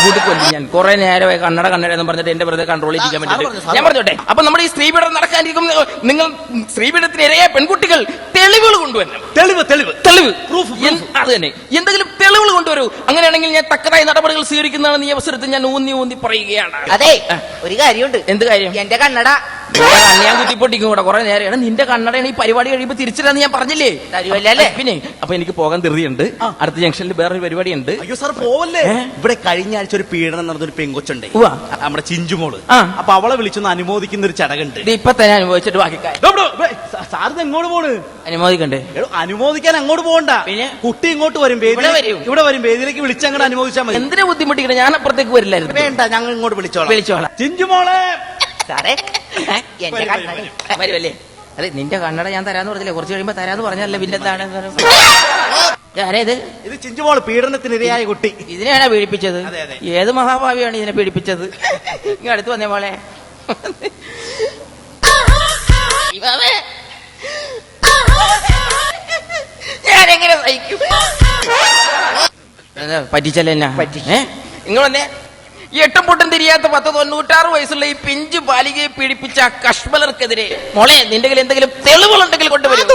കൂട്ടിക്കൊല്ലി ഞാൻ കുറെ നേരമായി കണ്ണട എന്ന് പറഞ്ഞിട്ട് എന്റെ വെറുതെ കൺട്രോൾ ചെയ്യിക്കാൻ വേണ്ടിട്ട് ഞാൻ പറഞ്ഞോട്ടെ. അപ്പൊ നമ്മുടെ ഈ സ്ത്രീ പീഡനം നടക്കാനിരിക്കും. നിങ്ങൾ സ്ത്രീ പീഡനത്തിന് ഇരയായ പെൺകുട്ടികൾ തെളിവുകൾ കൊണ്ടുവരണം. തെളിവ് അത് തന്നെ, എന്തെങ്കിലും തെളിവുകൾ കൊണ്ടുവരൂ. അങ്ങനെയാണെങ്കിൽ ഞാൻ തക്കതായ നടപടികൾ സ്വീകരിക്കുന്നതാണ് ഈ അവസരത്തിൽ ഞാൻ ഊന്നി പറയുകയാണ്. അതെ, ഒരു കാര്യമുണ്ട്. എന്ത് കാര്യം? എന്റെ കണ്ണട ഞാൻ കുത്തിപ്പൊട്ടിക്കും കൂടെ കുറെ നേരെയാണ്. നിന്റെ കണ്ണടയാണ് ഈ പരിപാടി കഴിയുമ്പോൾ തിരിച്ചിടാന്ന് ഞാൻ പറഞ്ഞില്ലേ? തരുവല്ലേ? പിന്നെ അപ്പൊ എനിക്ക് പോകാൻ ധൃതിയുണ്ട്. അടുത്ത ജംഗ്ഷനിൽ വേറൊരു പരിപാടി ഉണ്ട്. അയ്യോ സാർ, പോവല്ലേ. ഇവിടെ കഴിഞ്ഞ ആഴ്ച ഒരു പീഡനം നടന്നൊരു പെങ്കൊച്ചുണ്ട്, നമ്മുടെ ചിഞ്ചുമോള്. അപ്പൊ അവളെ വിളിച്ചൊന്ന് അനുമോദിക്കുന്ന ഒരു ചടങ്ങുണ്ട്. ഇപ്പൊ തന്നെ അനുഭവിച്ചിട്ട് ബാക്കി സാറിന് എങ്ങോട്ട് പോണ്? അനുമോദിക്കണ്ടേ? അനുമോദിക്കാൻ അങ്ങോട്ട് പോകണ്ട. പിന്നെ കുട്ടി ഇങ്ങോട്ട് വരും, ഇവിടെ വരും, വേദിയിലേക്ക് വിളിച്ചങ്ങോട്ട് അനുമോദിച്ചാൽ മതി. എന്തിനാ ബുദ്ധിമുട്ടിക്കണേ? ഞാൻ അപ്പുറത്തേക്ക് വരില്ലായിരുന്നു. വേണ്ട, ഞങ്ങൾ ഇങ്ങോട്ട് വിളിച്ചോളാം. ചിഞ്ചുമോളെ സാറേ, എന്റെ കണ്ണട വരുമല്ലേ? അല്ലെ, നിന്റെ കണ്ണട ഞാൻ തരാന്ന് പറഞ്ഞില്ലേ? കുറച്ച് കഴിയുമ്പോ തരാന്ന് പറഞ്ഞല്ലേ? പിന്നെ എന്താണ് ഇത്? ചിഞ്ചുമോൾ, പീഡനത്തിന് ഇരയായ കുട്ടി. ഇതിനെയാണോ പീഡിപ്പിച്ചത്? ഏത് മഹാഭാവിയാണ് ഇതിനെ പീഡിപ്പിച്ചത്? ഇങ്ങനെ അടുത്ത് വന്നേ മോളെ. ഞാനെങ്ങനെ സഹിക്കും? പറ്റിച്ചല്ലേ എന്നാ? നിങ്ങൾ വന്നേ. ഈ എട്ടും പൊട്ടും തിരിയാത്ത 96 വയസ്സുള്ള ഈ പിഞ്ചു ബാലികയെ പീഡിപ്പിച്ച കശ്മലർക്കെതിരെ മോളെ, നിന്റെ കയ്യിൽ എന്തെങ്കിലും തെളിവുകളുണ്ടെങ്കിൽ കൊണ്ടുവരും.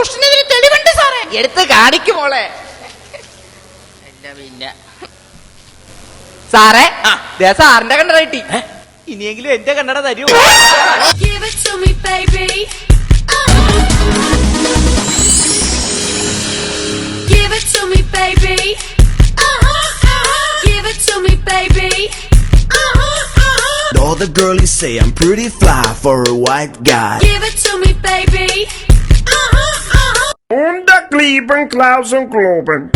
തെളിവുണ്ട് സാറേ, എടുത്ത് കാണിക്കും മോളെ. പിന്നെ സാറേ, സാറിന്റെ കണ്ണട കിട്ടി. ഇനിയെങ്കിലും എന്റെ കണ്ണട തരൂ. baby. Give it to me, baby. Give it to me, baby. All the girlies say I'm pretty fly for a white guy. Give it to me, baby. Unterglieben Klaus und Globen.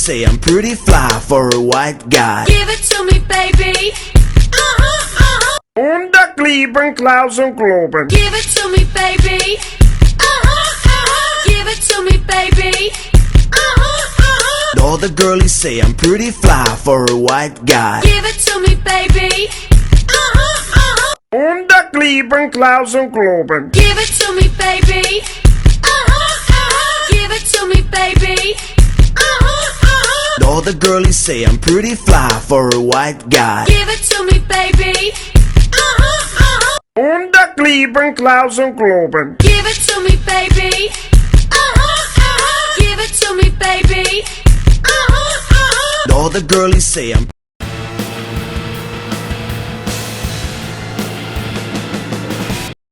say I'm pretty fly for a white guy. Give it to me, baby. Unterklieben Klausen Globen. Give it to me, baby. Give it to me, baby. All the girlies say I'm pretty fly for a white guy. Give it to me, baby. Unterklieben Klausen Globen. Give it to me, baby. Give it to me, baby. All the girlies say I'm pretty fly for a white guy. Give it to me, baby. Unterklieben Klausen Globen. Give it to me, baby. Give it to me, baby. All the girlies say I'm